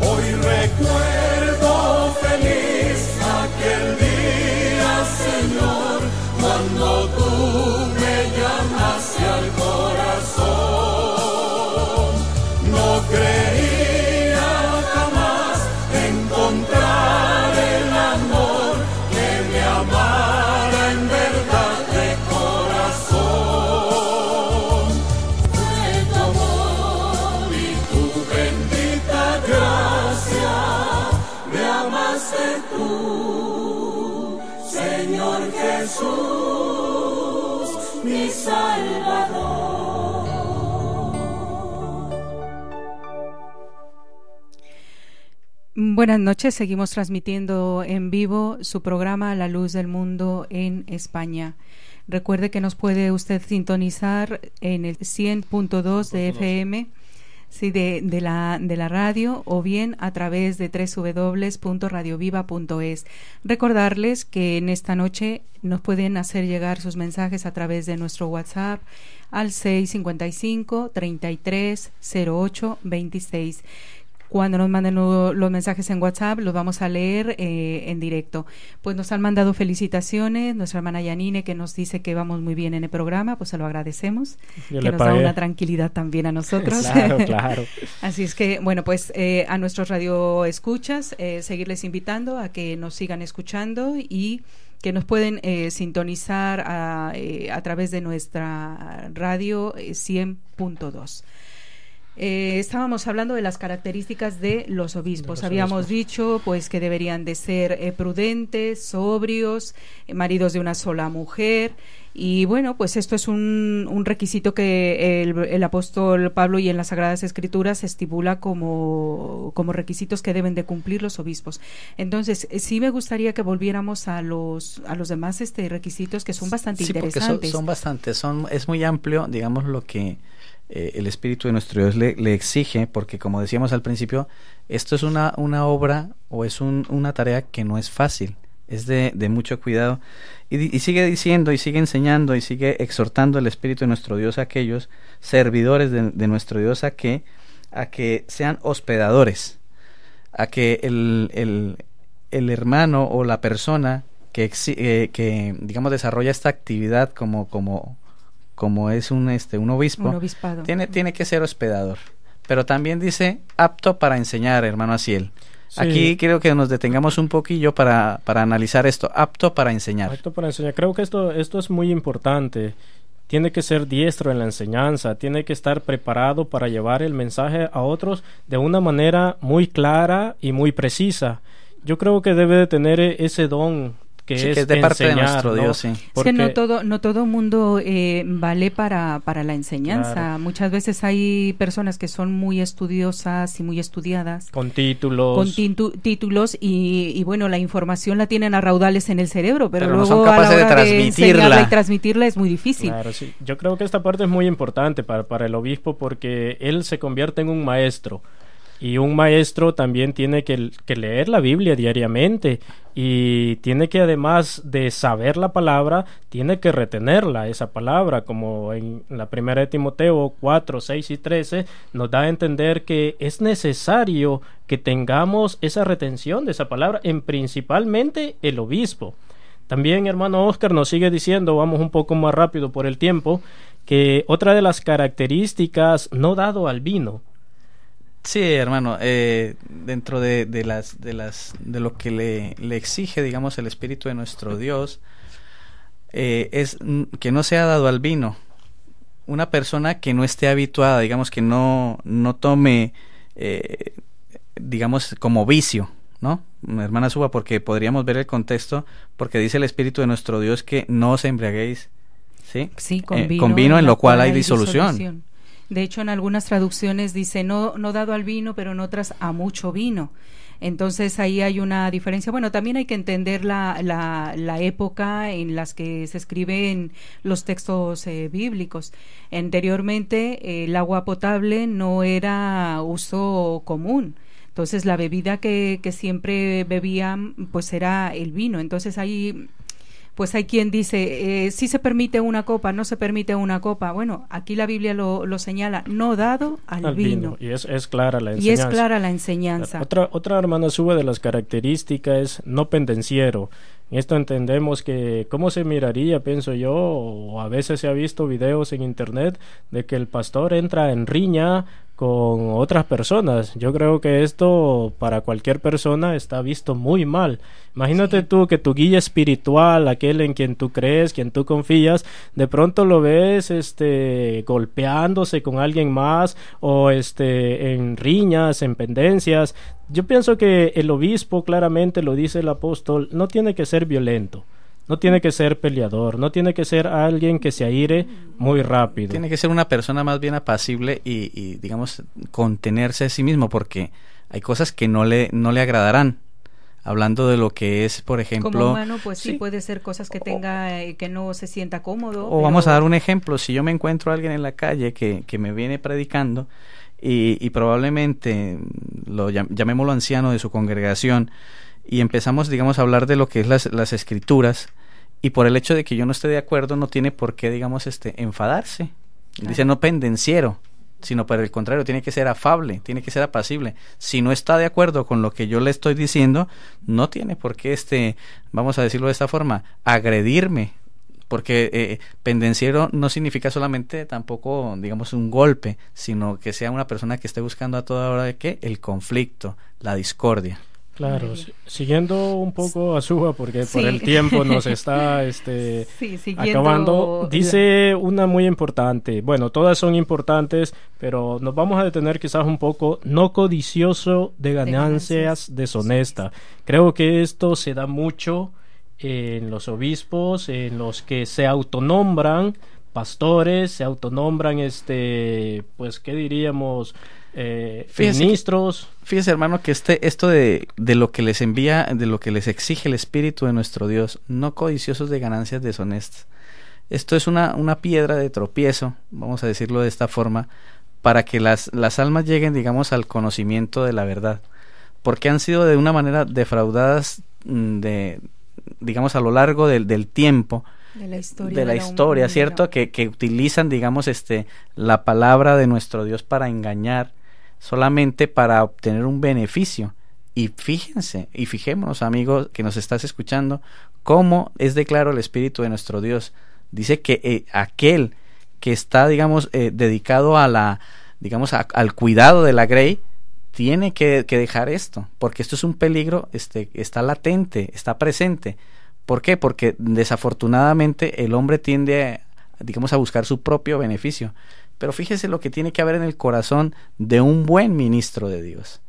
Hoy recuerdo feliz aquel día, Señor, cuando tú me llamaste al corazón. No creía jamás encontrar Señor Jesús, mi Salvador. Buenas noches, seguimos transmitiendo en vivo su programa La Luz del Mundo en España. Recuerde que nos puede usted sintonizar en el 100.2 de FM, sí, de la radio, o bien a través de www.radioviva.es. Recordarles que en esta noche nos pueden hacer llegar sus mensajes a través de nuestro WhatsApp al 655 33 08 26. Cuando nos manden los mensajes en WhatsApp, los vamos a leer en directo. Pues nos han mandado felicitaciones, nuestra hermana Yanine, que nos dice que vamos muy bien en el programa, pues se lo agradecemos, que nos da una tranquilidad también a nosotros. Claro, claro. Así es que, bueno, pues a nuestros radioescuchas, seguirles invitando a que nos sigan escuchando y que nos pueden sintonizar a través de nuestra radio 100.2. Estábamos hablando de las características de los obispos. Habíamos dicho pues que deberían de ser prudentes, sobrios, maridos de una sola mujer. Y bueno, pues esto es un requisito que el apóstol Pablo y en las Sagradas Escrituras estipula como requisitos que deben de cumplir los obispos. Entonces, sí me gustaría que volviéramos a los demás requisitos, que son bastante interesantes. Porque son bastantes, es muy amplio, digamos, lo que el Espíritu de nuestro Dios le exige, porque como decíamos al principio, esto es una obra o es una tarea que no es fácil, es de mucho cuidado, y sigue diciendo y sigue enseñando y sigue exhortando el Espíritu de nuestro Dios a aquellos servidores de nuestro Dios a que sean hospedadores, a que el hermano o la persona que digamos desarrolla esta actividad como es un obispo, tiene que ser hospedador, pero también dice apto para enseñar, hermano Asiel. Sí. Aquí creo que nos detengamos un poquillo para analizar esto, apto para enseñar. Apto para enseñar, creo que esto es muy importante. Tiene que ser diestro en la enseñanza, tiene que estar preparado para llevar el mensaje a otros de una manera muy clara y muy precisa. Yo creo que debe de tener ese don que es de parte enseñar, de nuestro Dios, sí. Porque no todo mundo vale para la enseñanza. Claro. Muchas veces hay personas que son muy estudiosas y muy estudiadas, con títulos, y bueno, la información la tienen a raudales en el cerebro, pero luego no son capaces a la hora de enseñarla y transmitirla es muy difícil. Claro, sí. Yo creo que esta parte es muy importante para el obispo, porque él se convierte en un maestro. Y un maestro también tiene que leer la Biblia diariamente, y tiene que, además de saber la palabra, tiene que retenerla, esa palabra, como en la primera de Timoteo 4, 6 y 13 nos da a entender que es necesario que tengamos esa retención de esa palabra, principalmente el obispo. También, hermano Oscar, nos sigue diciendo, vamos un poco más rápido por el tiempo, que otra de las características, no dado al vino. Sí, hermano, dentro de lo que le exige, digamos, el Espíritu de nuestro Dios, es que no sea dado al vino. Una persona que no esté habituada, digamos, que no tome, digamos, como vicio, ¿no? Hermana Suba, porque podríamos ver el contexto, porque dice el Espíritu de nuestro Dios que no os embriaguéis, ¿sí? Sí, con vino en lo cual hay disolución. De hecho, en algunas traducciones dice no dado al vino, pero en otras a mucho vino. Entonces ahí hay una diferencia. Bueno, también hay que entender la época en las que se escriben los textos bíblicos. Anteriormente el agua potable no era uso común. Entonces la bebida que siempre bebían pues era el vino. Entonces ahí pues hay quien dice, sí se permite una copa, no se permite una copa. Bueno, aquí la Biblia lo señala, no dado al vino. Y es clara la enseñanza. Y es clara la enseñanza. Otra hermana Suba de las características es no pendenciero. En esto entendemos que, ¿cómo se miraría, pienso yo, o a veces se ha visto videos en internet de que el pastor entra en riña con otras personas? Yo creo que esto para cualquier persona está visto muy mal. Imagínate tú que tu guía espiritual, aquel en quien tú crees, quien tú confías, de pronto lo ves golpeándose con alguien más, o en riñas, en pendencias. Yo pienso que el obispo, claramente lo dice el apóstol, no tiene que ser violento. no tiene que ser peleador, no tiene que ser alguien que se aire muy rápido. Tiene que ser una persona más bien apacible y digamos, contenerse a sí mismo, porque hay cosas que no le agradarán. Hablando de lo que es, por ejemplo... Como humano, pues sí, puede ser cosas que tenga, que no se sienta cómodo. O vamos a dar un ejemplo, si yo me encuentro a alguien en la calle que me viene predicando y probablemente, llamémoslo anciano de su congregación, y empezamos, digamos, a hablar de lo que es las escrituras, y por el hecho de que yo no esté de acuerdo, no tiene por qué, digamos, enfadarse. Claro. Dice, no pendenciero, sino por el contrario, tiene que ser afable, tiene que ser apacible. Si no está de acuerdo con lo que yo le estoy diciendo, no tiene por qué, vamos a decirlo de esta forma, agredirme, porque pendenciero no significa solamente tampoco, digamos, un golpe, sino que sea una persona que esté buscando a toda hora el conflicto, la discordia. Claro, siguiendo un poco a Suja, porque por el tiempo nos está acabando. Dice una muy importante, bueno, todas son importantes, pero nos vamos a detener quizás un poco, no codicioso de ganancias deshonestas. Creo que esto se da mucho en los obispos, en los que se autonombran pastores, se autonombran, pues, ¿qué diríamos? Ministros. Fíjese, hermano, que esto de lo que les envía, de lo que les exige el Espíritu de nuestro Dios, no codiciosos de ganancias deshonestas. Esto es una piedra de tropiezo, vamos a decirlo de esta forma, para que las almas lleguen, digamos, al conocimiento de la verdad, porque han sido de una manera defraudadas digamos, a lo largo del tiempo, de la historia, ¿cierto? Que utilizan, digamos, la palabra de nuestro Dios para engañar, solamente para obtener un beneficio. Y fíjense, y fijémonos, amigos, que nos estás escuchando, cómo es de claro el Espíritu de nuestro Dios. Dice que aquel que está, digamos, dedicado a al cuidado de la grey, tiene que dejar esto, porque esto es un peligro, está latente, está presente. ¿Por qué? Porque desafortunadamente el hombre tiende a buscar su propio beneficio. Pero fíjese lo que tiene que haber en el corazón de un buen ministro de Dios,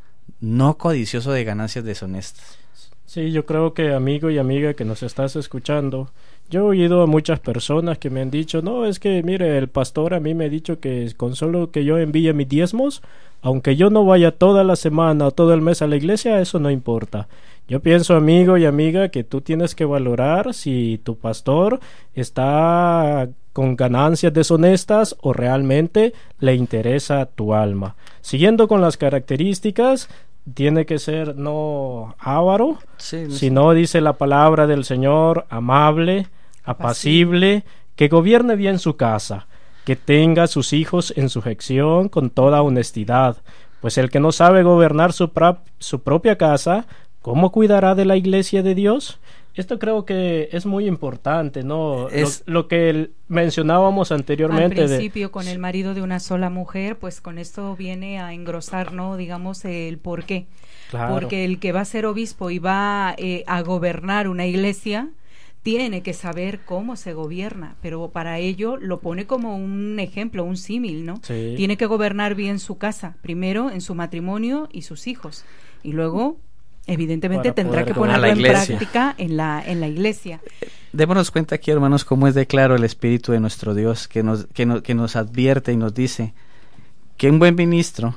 no codicioso de ganancias deshonestas. Sí, yo creo que, amigo y amiga que nos estás escuchando, yo he oído a muchas personas que me han dicho, no, es que mire, el pastor a mí me ha dicho que con solo que yo envíe mis diezmos, aunque yo no vaya toda la semana o todo el mes a la iglesia, eso no importa. Yo pienso, amigo y amiga, que tú tienes que valorar si tu pastor está con ganancias deshonestas o realmente le interesa tu alma. Siguiendo con las características, tiene que ser no avaro, sino, dice la palabra del Señor, amable, apacible, que gobierne bien su casa, que tenga a sus hijos en sujeción con toda honestidad, pues el que no sabe gobernar su propia casa, ¿cómo cuidará de la iglesia de Dios? Esto creo que es muy importante, ¿no? Lo que mencionábamos anteriormente. Al principio, con el marido de una sola mujer, pues con esto viene a engrosar, ¿no? Digamos, el por qué. Claro. Porque el que va a ser obispo y va a gobernar una iglesia, tiene que saber cómo se gobierna, pero para ello lo pone como un ejemplo, un símil, ¿no? Sí. Tiene que gobernar bien su casa, primero en su matrimonio y sus hijos, y luego evidentemente tendrá que ponerlo en práctica en la iglesia. Démonos cuenta aquí, hermanos, cómo es de claro el Espíritu de nuestro Dios, que nos advierte y nos dice que un buen ministro,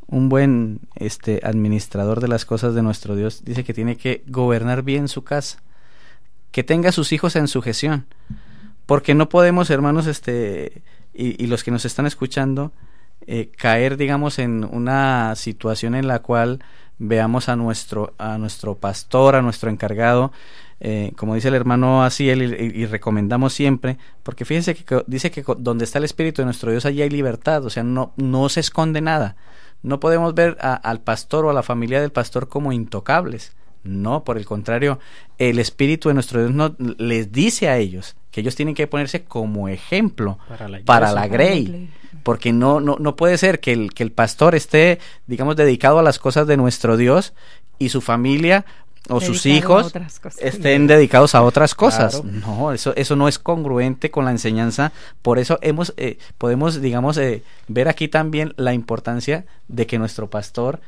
un buen administrador de las cosas de nuestro Dios, dice que tiene que gobernar bien su casa, que tenga a sus hijos en sujeción, porque no podemos, hermanos, y los que nos están escuchando, caer, digamos, en una situación en la cual veamos a nuestro pastor, a nuestro encargado, como dice el hermano Asiel, y recomendamos siempre, porque fíjense que dice que donde está el Espíritu de nuestro Dios, allí hay libertad, o sea, no se esconde nada. No podemos ver al pastor o a la familia del pastor como intocables. No, por el contrario, el Espíritu de nuestro Dios les dice a ellos que ellos tienen que ponerse como ejemplo para la grey, porque no puede ser que el pastor esté, digamos, dedicado a las cosas de nuestro Dios y su familia o sus hijos estén dedicados a otras cosas. Claro. No, eso no es congruente con la enseñanza. Por eso podemos, digamos, ver aquí también la importancia de que nuestro pastor,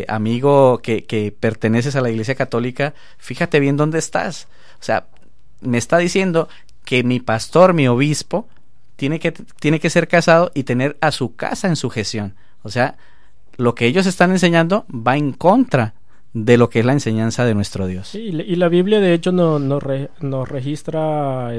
amigo que perteneces a la Iglesia Católica, fíjate bien dónde estás. O sea, me está diciendo que mi pastor, mi obispo, tiene que ser casado y tener a su casa en sujeción. O sea, lo que ellos están enseñando va en contra de lo que es la enseñanza de nuestro Dios. Sí, y la Biblia de hecho nos registra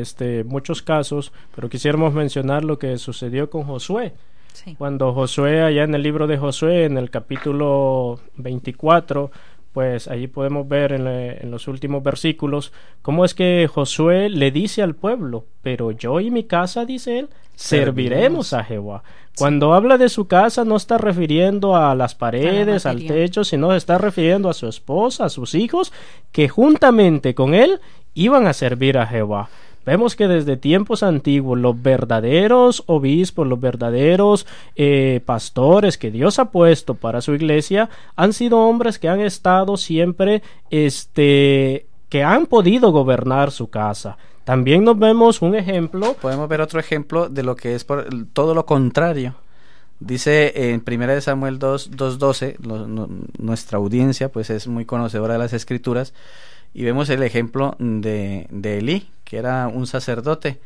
muchos casos, pero quisiéramos mencionar lo que sucedió con Josué. Sí. Cuando Josué, allá en el libro de Josué, en el capítulo 24, pues allí podemos ver en los últimos versículos cómo es que Josué le dice al pueblo, pero yo y mi casa, dice él, serviremos a Jehová. Cuando habla de su casa no está refiriendo a las paredes, al techo, sino está refiriendo a su esposa, a sus hijos, que juntamente con él iban a servir a Jehová. Vemos que desde tiempos antiguos los verdaderos obispos, los verdaderos pastores que Dios ha puesto para su iglesia han sido hombres que han estado siempre, que han podido gobernar su casa. También nos vemos un ejemplo. Podemos ver otro ejemplo de lo que es todo lo contrario. Dice en 1 Samuel 2:12, nuestra audiencia pues es muy conocedora de las Escrituras, y vemos el ejemplo de Elí, que era un sacerdote.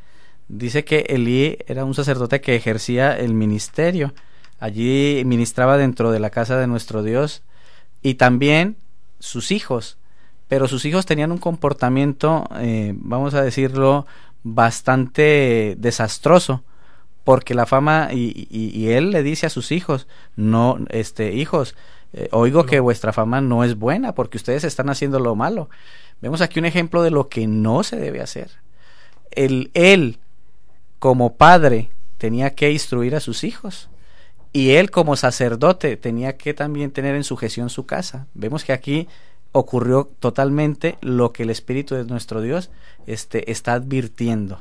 Dice que Elí era un sacerdote que ejercía el ministerio. Allí ministraba dentro de la casa de nuestro Dios, y también sus hijos. Pero sus hijos tenían un comportamiento, vamos a decirlo, bastante desastroso, porque la fama, y él le dice a sus hijos, no, hijos, oigo que vuestra fama no es buena porque ustedes están haciendo lo malo. Vemos aquí un ejemplo de lo que no se debe hacer. Él como padre tenía que instruir a sus hijos, y él como sacerdote tenía que también tener en sujeción su casa. Vemos que aquí ocurrió totalmente lo que el Espíritu de nuestro Dios está advirtiendo.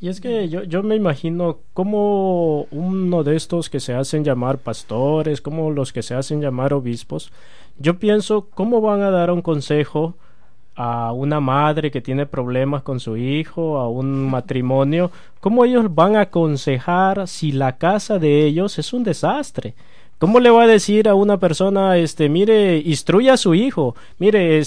Y es que yo me imagino como uno de estos que se hacen llamar pastores, como los que se hacen llamar obispos, yo pienso cómo van a dar un consejo a una madre que tiene problemas con su hijo, a un matrimonio, cómo ellos van a aconsejar si la casa de ellos es un desastre. ¿Cómo le va a decir a una persona, mire, instruya a su hijo, mire,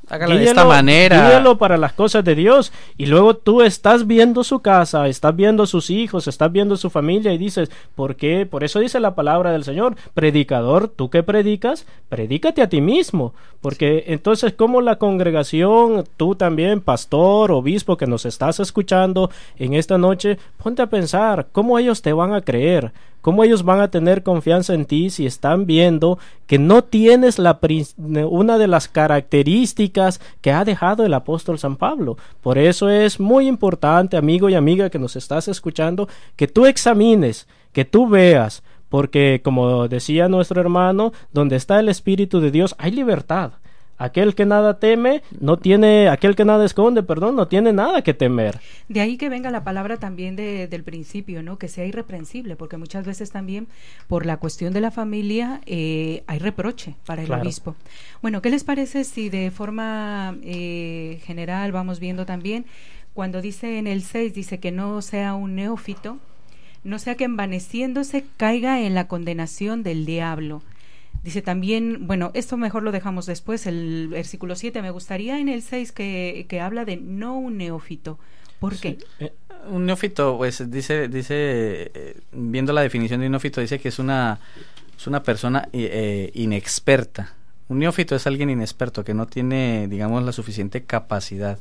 hágalo de esta manera, guíalo para las cosas de Dios, y luego tú estás viendo su casa, estás viendo sus hijos, estás viendo su familia y dices, ¿por qué? Por eso dice la palabra del Señor, predicador, tú que predicas, predícate a ti mismo, porque entonces como la congregación, tú también, pastor, obispo que nos estás escuchando en esta noche, ponte a pensar, ¿cómo ellos te van a creer? ¿Cómo ellos van a tener confianza en ti si están viendo que no tienes una de las características que ha dejado el apóstol San Pablo? Por eso es muy importante, amigo y amiga que nos estás escuchando, que tú examines, que tú veas, porque como decía nuestro hermano, donde está el Espíritu de Dios hay libertad. Aquel que nada teme, aquel que nada esconde, no tiene nada que temer. De ahí que venga la palabra también del principio, ¿no? Que sea irreprensible, porque muchas veces también por la cuestión de la familia hay reproche para el obispo. Bueno, ¿qué les parece si de forma general vamos viendo también, cuando dice en el 6, dice que no sea un neófito, no sea que envaneciéndose caiga en la condenación del diablo. Dice también, bueno, esto mejor lo dejamos después, el versículo 7, me gustaría en el 6 que habla de no un neófito. ¿Por qué? Un neófito, pues dice viendo la definición de un neófito, dice que es una persona inexperta. Un neófito es alguien inexperto, que no tiene, digamos, la suficiente capacidad.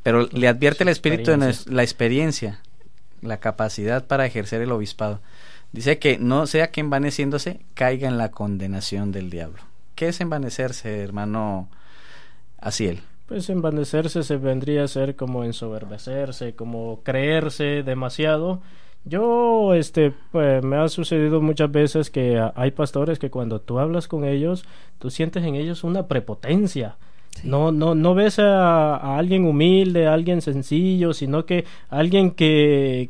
Pero le advierte el Espíritu de la experiencia, la capacidad para ejercer el obispado. Dice que no sea que envaneciéndose caiga en la condenación del diablo. ¿Qué es envanecerse, hermano Asiel? Pues envanecerse se vendría a ser como ensoberbecerse, como creerse demasiado. Yo, pues me ha sucedido muchas veces que hay pastores que cuando tú hablas con ellos, tú sientes en ellos una prepotencia. Sí. No ves a alguien humilde, a alguien sencillo, sino que alguien que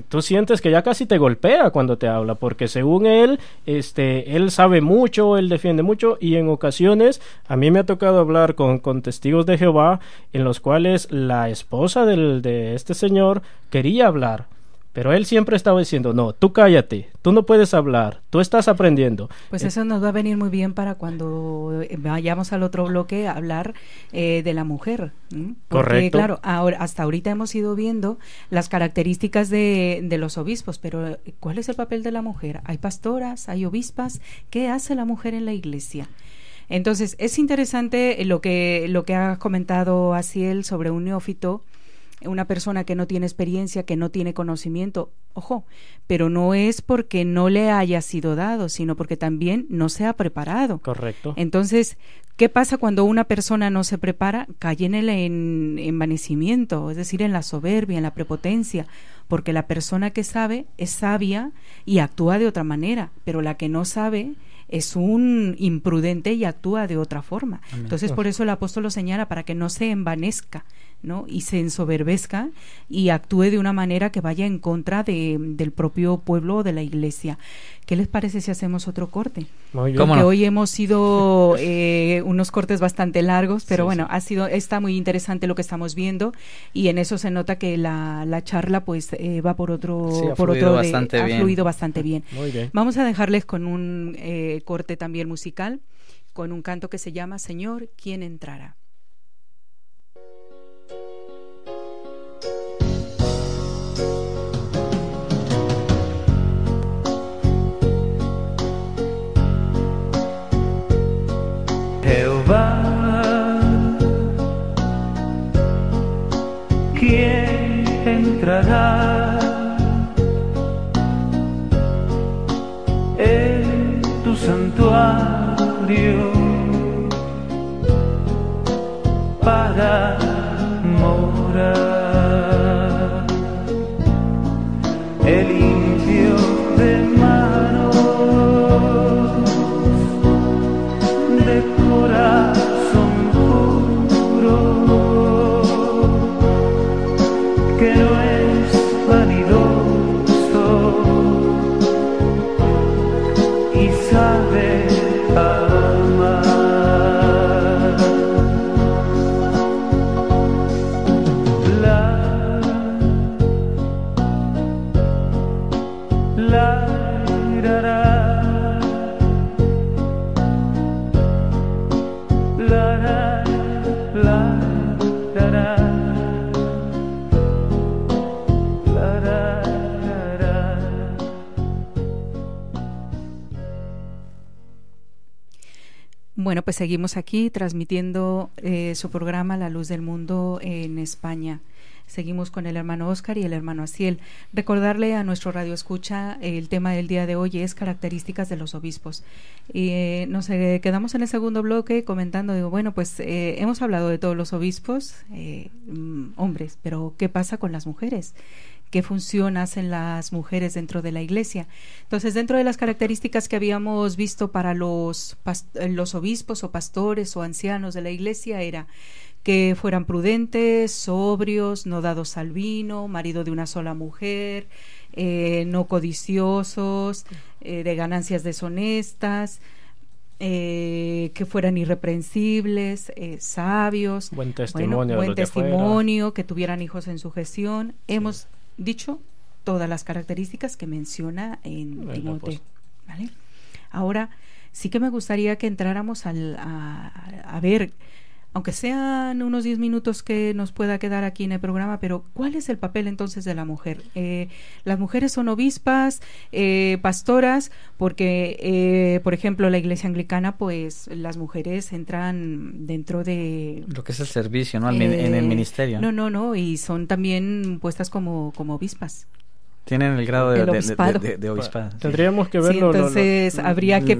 tú sientes que ya casi te golpea cuando te habla, porque según él, él sabe mucho, él defiende mucho, y en ocasiones a mí me ha tocado hablar con testigos de Jehová, en los cuales la esposa de este señor quería hablar, Pero él siempre estaba diciendo, no, tú cállate, tú no puedes hablar, tú estás aprendiendo. Pues eso nos va a venir muy bien para cuando vayamos al otro bloque a hablar de la mujer. Porque, correcto. Claro, hasta ahorita hemos ido viendo las características de los obispos, pero ¿cuál es el papel de la mujer? Hay pastoras, hay obispas. ¿Qué hace la mujer en la iglesia? Entonces, es interesante lo que ha comentado Asiel sobre un neófito, una persona que no tiene experiencia, que no tiene conocimiento. Ojo, pero no es porque no le haya sido dado, sino porque también no se ha preparado. Correcto. Entonces, ¿qué pasa cuando una persona no se prepara? Cae en el envanecimiento, es decir, en la soberbia, en la prepotencia, porque la persona que sabe es sabia y actúa de otra manera, pero la que no sabe es un imprudente y actúa de otra forma. Amén. Entonces, por eso el apóstol lo señala, para que no se envanezca, ¿no? Y se ensoberbezca y actúe de una manera que vaya en contra del propio pueblo o de la iglesia. ¿Qué les parece si hacemos otro corte? Muy bien. Porque hoy hemos sido unos cortes bastante largos, pero sí, bueno, sí. Está muy interesante lo que estamos viendo, y en eso se nota que la charla pues va por otro, sí, ha fluido bastante bien. Muy bien. Vamos a dejarles con un corte también musical, con un canto que se llama Señor, ¿quién entrará? Jehová, ¿quién entrará en tu santuario para morar? El limpio de manos, de corazón puro, que no es vanidoso y sabe amar. Bueno, pues seguimos aquí transmitiendo su programa La Luz del Mundo en España. Seguimos con el hermano Óscar y el hermano Asiel. Recordarle a nuestro radio escucha, el tema del día de hoy es características de los obispos. Nos quedamos en el segundo bloque comentando, digo, bueno, pues hemos hablado de todos los obispos, hombres, pero ¿qué pasa con las mujeres? ¿Qué función hacen las mujeres dentro de la iglesia? Entonces, dentro de las características que habíamos visto para los obispos o pastores o ancianos de la iglesia era que fueran prudentes, sobrios, no dados al vino, marido de una sola mujer, no codiciosos, de ganancias deshonestas, que fueran irreprensibles, sabios, buen testimonio, que tuvieran hijos en sujeción. Sí. Hemos dicho todas las características que menciona en Timoteo, ¿vale? Ahora sí que me gustaría que entráramos a ver, aunque sean unos 10 minutos que nos pueda quedar aquí en el programa, pero ¿cuál es el papel entonces de la mujer? Las mujeres son obispas, pastoras, porque, por ejemplo, la iglesia anglicana, pues las mujeres entran dentro de... lo que es el servicio, ¿no? En el ministerio. No, y son también puestas como obispas. Tienen el grado de obispado. Tendríamos que verlo. Sí, entonces habría que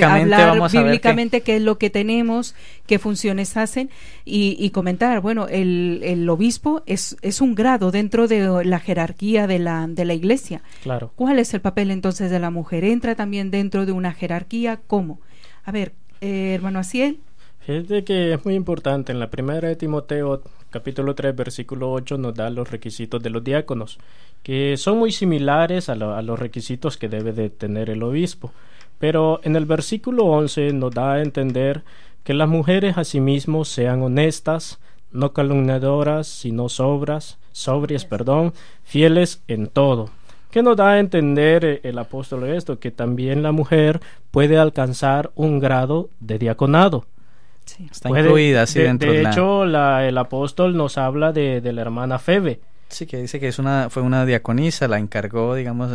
hablar bíblicamente qué es lo que tenemos, qué funciones hacen y comentar. Bueno, el obispo es un grado dentro de la jerarquía de la iglesia. Claro. ¿Cuál es el papel entonces de la mujer? ¿Entra también dentro de una jerarquía? ¿Cómo? A ver, hermano Asiel. Fíjate que es muy importante. En la primera de Timoteo, capítulo 3, versículo 8, nos da los requisitos de los diáconos, que son muy similares a los requisitos que debe de tener el obispo. Pero en el versículo 11 nos da a entender que las mujeres asimismo sean honestas, no calumniadoras, sino sobrias, fieles en todo. ¿Qué nos da a entender el apóstol esto? Que también la mujer puede alcanzar un grado de diaconado. Sí. Está incluida así dentro de de la... hecho, el apóstol nos habla de la hermana Febe. Sí, que dice que fue una diaconisa, la encargó, digamos,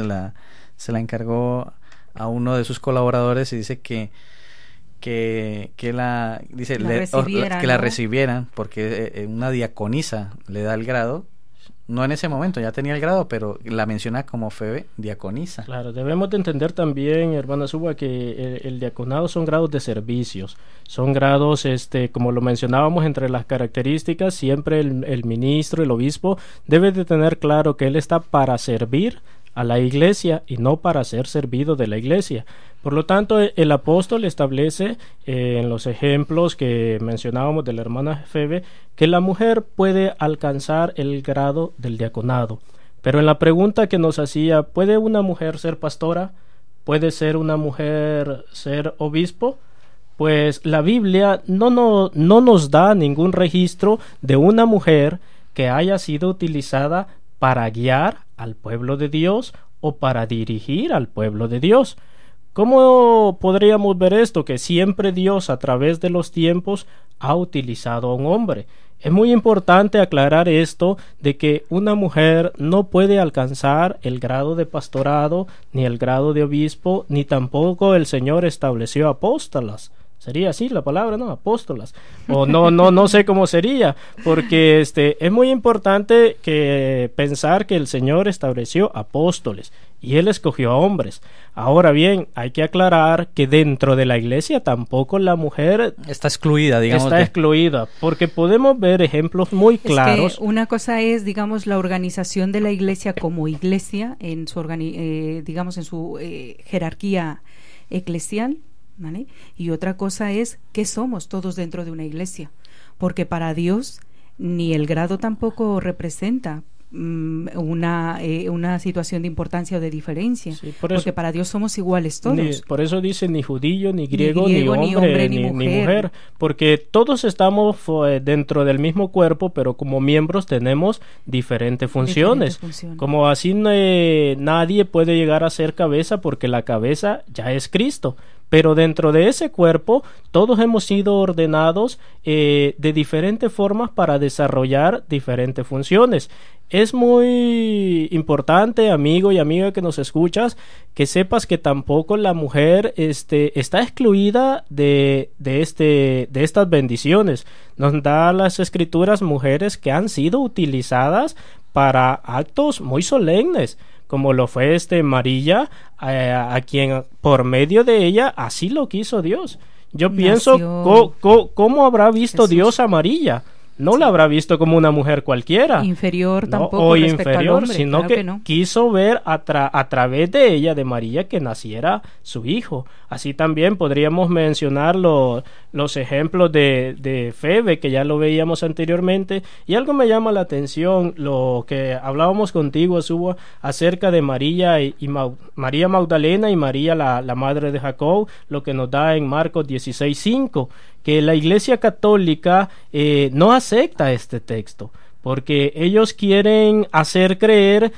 se la encargó a uno de sus colaboradores y dice que la recibieran, porque una diaconisa le da el grado. No en ese momento, ya tenía el grado, pero la menciona como Febe, diaconisa. Claro, debemos de entender también, hermana Suba, que el diaconado son grados de servicios, son grados, como lo mencionábamos entre las características, siempre el ministro, el obispo, debe de tener claro que él está para servir a la iglesia y no para ser servido de la iglesia. Por lo tanto, el apóstol establece en los ejemplos que mencionábamos de la hermana Febe que la mujer puede alcanzar el grado del diaconado. Pero en la pregunta que nos hacía, ¿puede una mujer ser pastora? ¿Puede ser una mujer ser obispo? Pues la Biblia no nos da ningún registro de una mujer que haya sido utilizada para guiar al pueblo de Dios o para dirigir al pueblo de Dios. ¿Cómo podríamos ver esto? Que siempre Dios a través de los tiempos ha utilizado a un hombre. Es muy importante aclarar esto de que una mujer no puede alcanzar el grado de pastorado, ni el grado de obispo, ni tampoco el Señor estableció apóstolas. Sería así la palabra, ¿no? Apóstolas. O no sé cómo sería, porque es muy importante que pensar que el Señor estableció apóstoles y Él escogió a hombres. Ahora bien, hay que aclarar que dentro de la iglesia tampoco la mujer está excluida, digamos. Está excluida, porque podemos ver ejemplos muy claros. Es que una cosa es, digamos, la organización de la iglesia como iglesia, en su jerarquía eclesial, ¿vale? Y otra cosa es qué somos todos dentro de una iglesia, porque para Dios ni el grado tampoco representa una situación de importancia o de diferencia, sí, porque para Dios somos iguales todos. Por eso dice ni judío, ni griego, ni hombre, ni mujer, porque todos estamos dentro del mismo cuerpo, pero como miembros tenemos diferentes funciones. Como así nadie puede llegar a ser cabeza, porque la cabeza ya es Cristo. Pero dentro de ese cuerpo todos hemos sido ordenados de diferentes formas para desarrollar diferentes funciones. Es muy importante, amigo y amiga que nos escuchas, que sepas que tampoco la mujer está excluida de estas bendiciones. Nos da las escrituras mujeres que han sido utilizadas para actos muy solemnes, como lo fue María, a quien por medio de ella así lo quiso Dios. Yo pienso, ¿cómo habrá visto Jesús. Dios a María? No la habrá visto como una mujer cualquiera. Inferior tampoco o respecto inferior, al hombre, sino claro que no. Quiso ver a través de ella, de María, que naciera su hijo. Así también podríamos mencionar los ejemplos de Febe, que ya lo veíamos anteriormente. Y algo me llama la atención, lo que hablábamos contigo, Subo, acerca de María María Magdalena y María la madre de Jacob, lo que nos da en Marcos 16:5. Que la Iglesia Católica no acepta este texto, porque ellos quieren hacer creer,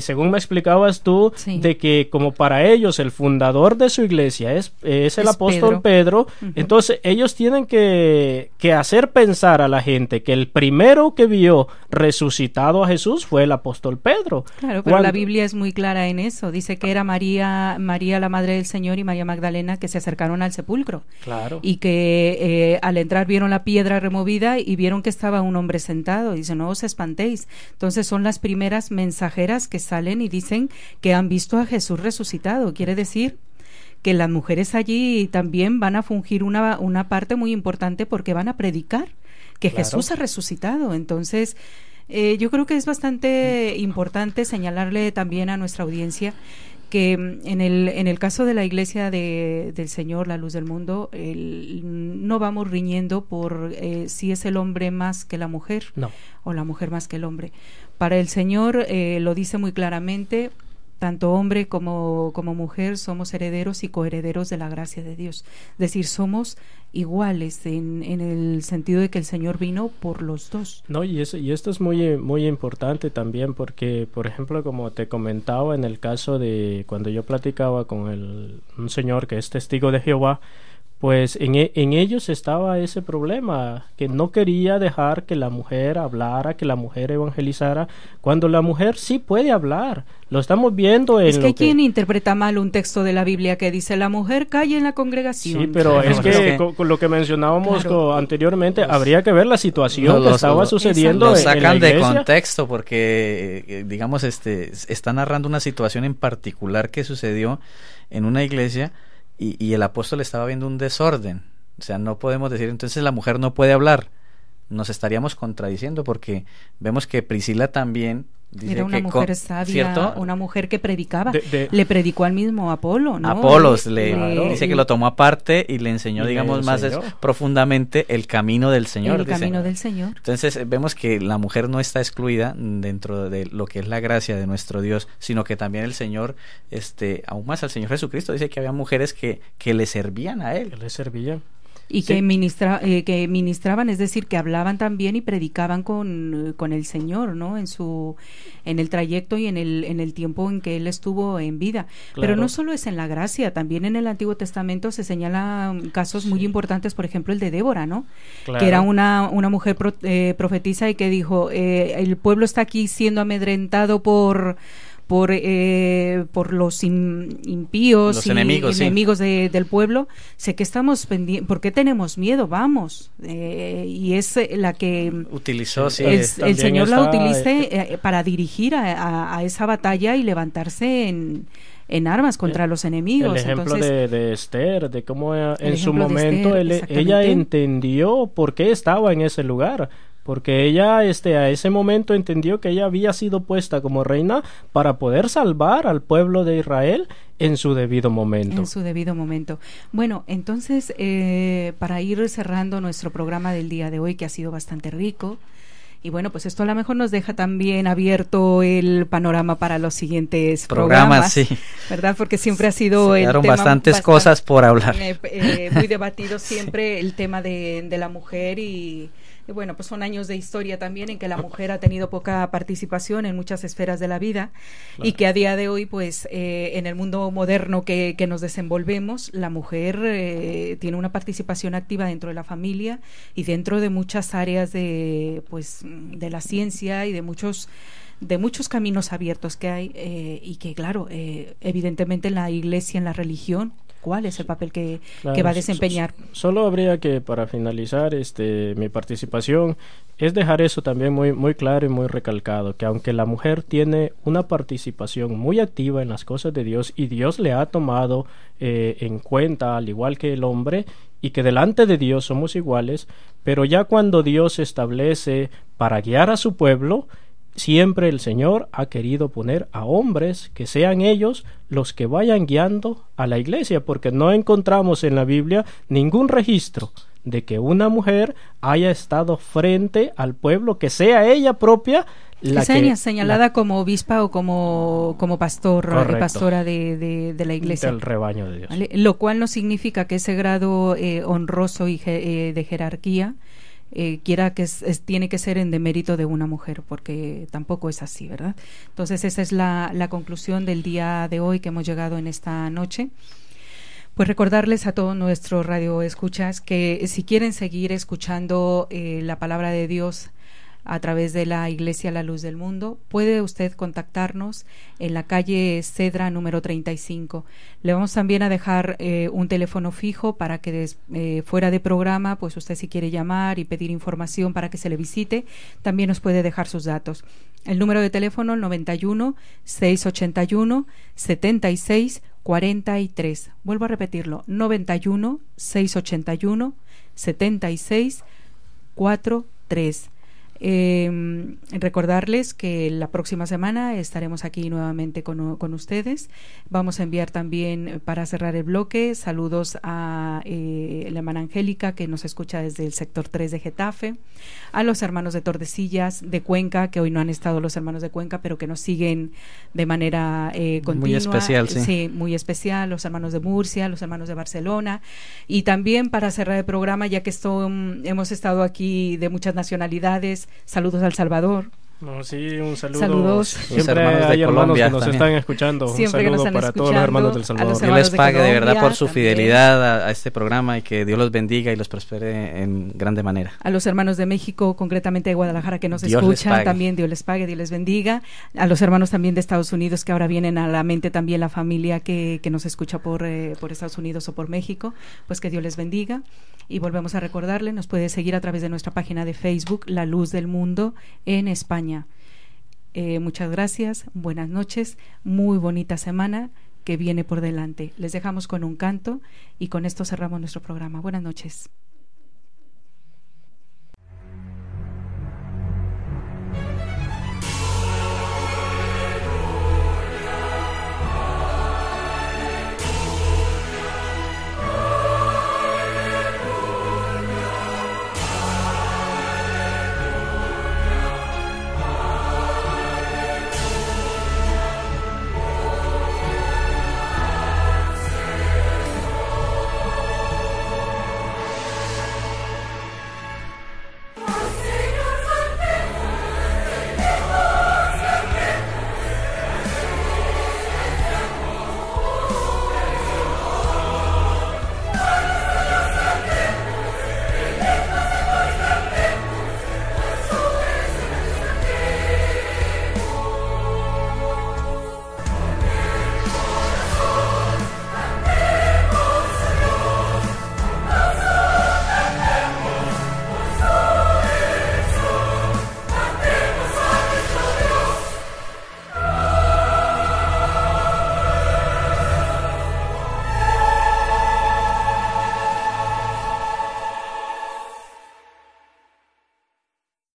según me explicabas tú, sí, de que como para ellos el fundador de su iglesia es el apóstol Pedro, entonces ellos tienen que hacer pensar a la gente que el primero que vio resucitado a Jesús fue el apóstol Pedro. Claro, pero la Biblia es muy clara en eso. Dice que era María la madre del Señor y María Magdalena que se acercaron al sepulcro. Claro. Y que al entrar vieron la piedra removida y vieron que estaba un hombre sentado. Y dice, no os espantéis. Entonces son las primeras mensajeras que salen y dicen que han visto a Jesús resucitado. Quiere decir que las mujeres allí también van a fungir una parte muy importante, porque van a predicar que claro, Jesús ha resucitado. Entonces yo creo que es bastante importante señalarle también a nuestra audiencia que en el caso de la Iglesia del Señor, la luz del mundo, no vamos riñendo por si es el hombre más que la mujer, no, o la mujer más que el hombre. Para el Señor lo dice muy claramente, tanto hombre como mujer somos herederos y coherederos de la gracia de Dios. Es decir, somos iguales en el sentido de que el Señor vino por los dos. No, y esto es muy importante también porque, por ejemplo, como te comentaba en el caso de cuando yo platicaba con un señor que es testigo de Jehová, pues en ellos estaba ese problema, que no quería dejar que la mujer hablara, que la mujer evangelizara, cuando la mujer sí puede hablar. Lo estamos viendo en es que hay quien interpreta mal un texto de la Biblia que dice la mujer calla en la congregación. Sí, pero es que con lo que mencionábamos anteriormente, habría que ver la situación que estaba sucediendo. Lo sacan en la de contexto porque, digamos, está narrando una situación en particular que sucedió en una iglesia y el apóstol estaba viendo un desorden. O sea, no podemos decir entonces la mujer no puede hablar. Nos estaríamos contradiciendo porque vemos que Priscila también dice era una mujer sabia, ¿cierto? Una mujer que predicaba, le predicó al mismo Apolo, ¿no? Apolos dice que lo tomó aparte y le enseñó, digamos, más profundamente el camino del Señor. El camino del Señor. Entonces vemos que la mujer no está excluida dentro de lo que es la gracia de nuestro Dios, sino que también el Señor, aún más al Señor Jesucristo, dice que había mujeres que le servían a Él. Que le servían. Y que ministraban, es decir, que hablaban también y predicaban con el Señor, ¿no? En el trayecto y en el tiempo en que Él estuvo en vida. Claro. Pero no solo es en la gracia, también en el Antiguo Testamento se señalan casos muy importantes, por ejemplo el de Débora, ¿no? Claro. Que era una mujer profetisa y que dijo, el pueblo está aquí siendo amedrentado por los impíos, los enemigos del pueblo. Sé que estamos pendientes, ¿por qué tenemos miedo? Vamos. Y es la que utilizó, el Señor la utilice para dirigir a esa batalla y levantarse en armas contra los enemigos. El ejemplo de Esther, de cómo en su momento ella entendió por qué estaba en ese lugar. Porque ella a ese momento entendió que ella había sido puesta como reina para poder salvar al pueblo de Israel en su debido momento. En su debido momento. Bueno, entonces, para ir cerrando nuestro programa del día de hoy, que ha sido bastante rico, y bueno, pues esto a lo mejor nos deja también abierto el panorama para los siguientes programas, sí. ¿Verdad? Porque siempre ha sido el tema bastantes cosas por hablar. Muy debatido siempre el tema de la mujer y bueno, pues son años de historia también en que la mujer ha tenido poca participación en muchas esferas de la vida, claro. Y que a día de hoy, pues en el mundo moderno que nos desenvolvemos, la mujer tiene una participación activa dentro de la familia y dentro de muchas áreas de la ciencia y de muchos caminos abiertos que hay y que, claro, evidentemente en la iglesia, en la religión, ¿cuál es el papel que va a desempeñar? Solo habría que, para finalizar mi participación, es dejar eso también muy, muy claro y muy recalcado, que aunque la mujer tiene una participación muy activa en las cosas de Dios y Dios le ha tomado en cuenta, al igual que el hombre, y que delante de Dios somos iguales, pero ya cuando Dios establece para guiar a su pueblo, siempre el Señor ha querido poner a hombres que sean ellos los que vayan guiando a la iglesia, porque no encontramos en la Biblia ningún registro de que una mujer haya estado frente al pueblo, que sea ella propia la que señalada como obispa o como pastora de la iglesia, del rebaño de Dios. ¿Vale? Lo cual no significa que ese grado honroso y de jerarquía tiene que ser en demérito de una mujer, porque tampoco es así, ¿verdad? Entonces esa es la conclusión del día de hoy que hemos llegado en esta noche. Pues recordarles a todos nuestros radioescuchas que si quieren seguir escuchando la palabra de Dios a través de la Iglesia La Luz del Mundo, puede usted contactarnos en la calle Cedra número 35. Le vamos también a dejar un teléfono fijo para que fuera de programa, pues usted si quiere llamar y pedir información para que se le visite, también nos puede dejar sus datos. El número de teléfono 91 681 76 43. Vuelvo a repetirlo, 91 681 76 43. Recordarles que la próxima semana estaremos aquí nuevamente con ustedes. Vamos a enviar también, para cerrar el bloque, saludos a la hermana Angélica, que nos escucha desde el sector 3 de Getafe, a los hermanos de Tordesillas, de Cuenca, que hoy no han estado los hermanos de Cuenca, pero que nos siguen de manera continua. Muy especial, sí. Sí, muy especial, los hermanos de Murcia, los hermanos de Barcelona, y también para cerrar el programa, ya que hemos estado aquí de muchas nacionalidades, saludos al Salvador. No, sí, un saludo. Saludos. Siempre hermanos de hay hermanos Colombia que nos también están escuchando. Siempre un que nos saludo están para todos los hermanos del escuchando, a los Salvador. Dios les pague de verdad por su también. fidelidad a este programa y que Dios los bendiga y los prospere en grande manera. A los hermanos de México, concretamente de Guadalajara, que nos Dios les escuchan, pague. también Dios les pague, Dios les bendiga. A los hermanos también de Estados Unidos, que ahora vienen a la mente también la familia que nos escucha por Estados Unidos o por México, pues que Dios les bendiga. Y volvemos a recordarle, nos puede seguir a través de nuestra página de Facebook, La Luz del Mundo en España. Muchas gracias, buenas noches, muy bonita semana que viene por delante. Les dejamos con un canto y con esto cerramos nuestro programa. Buenas noches.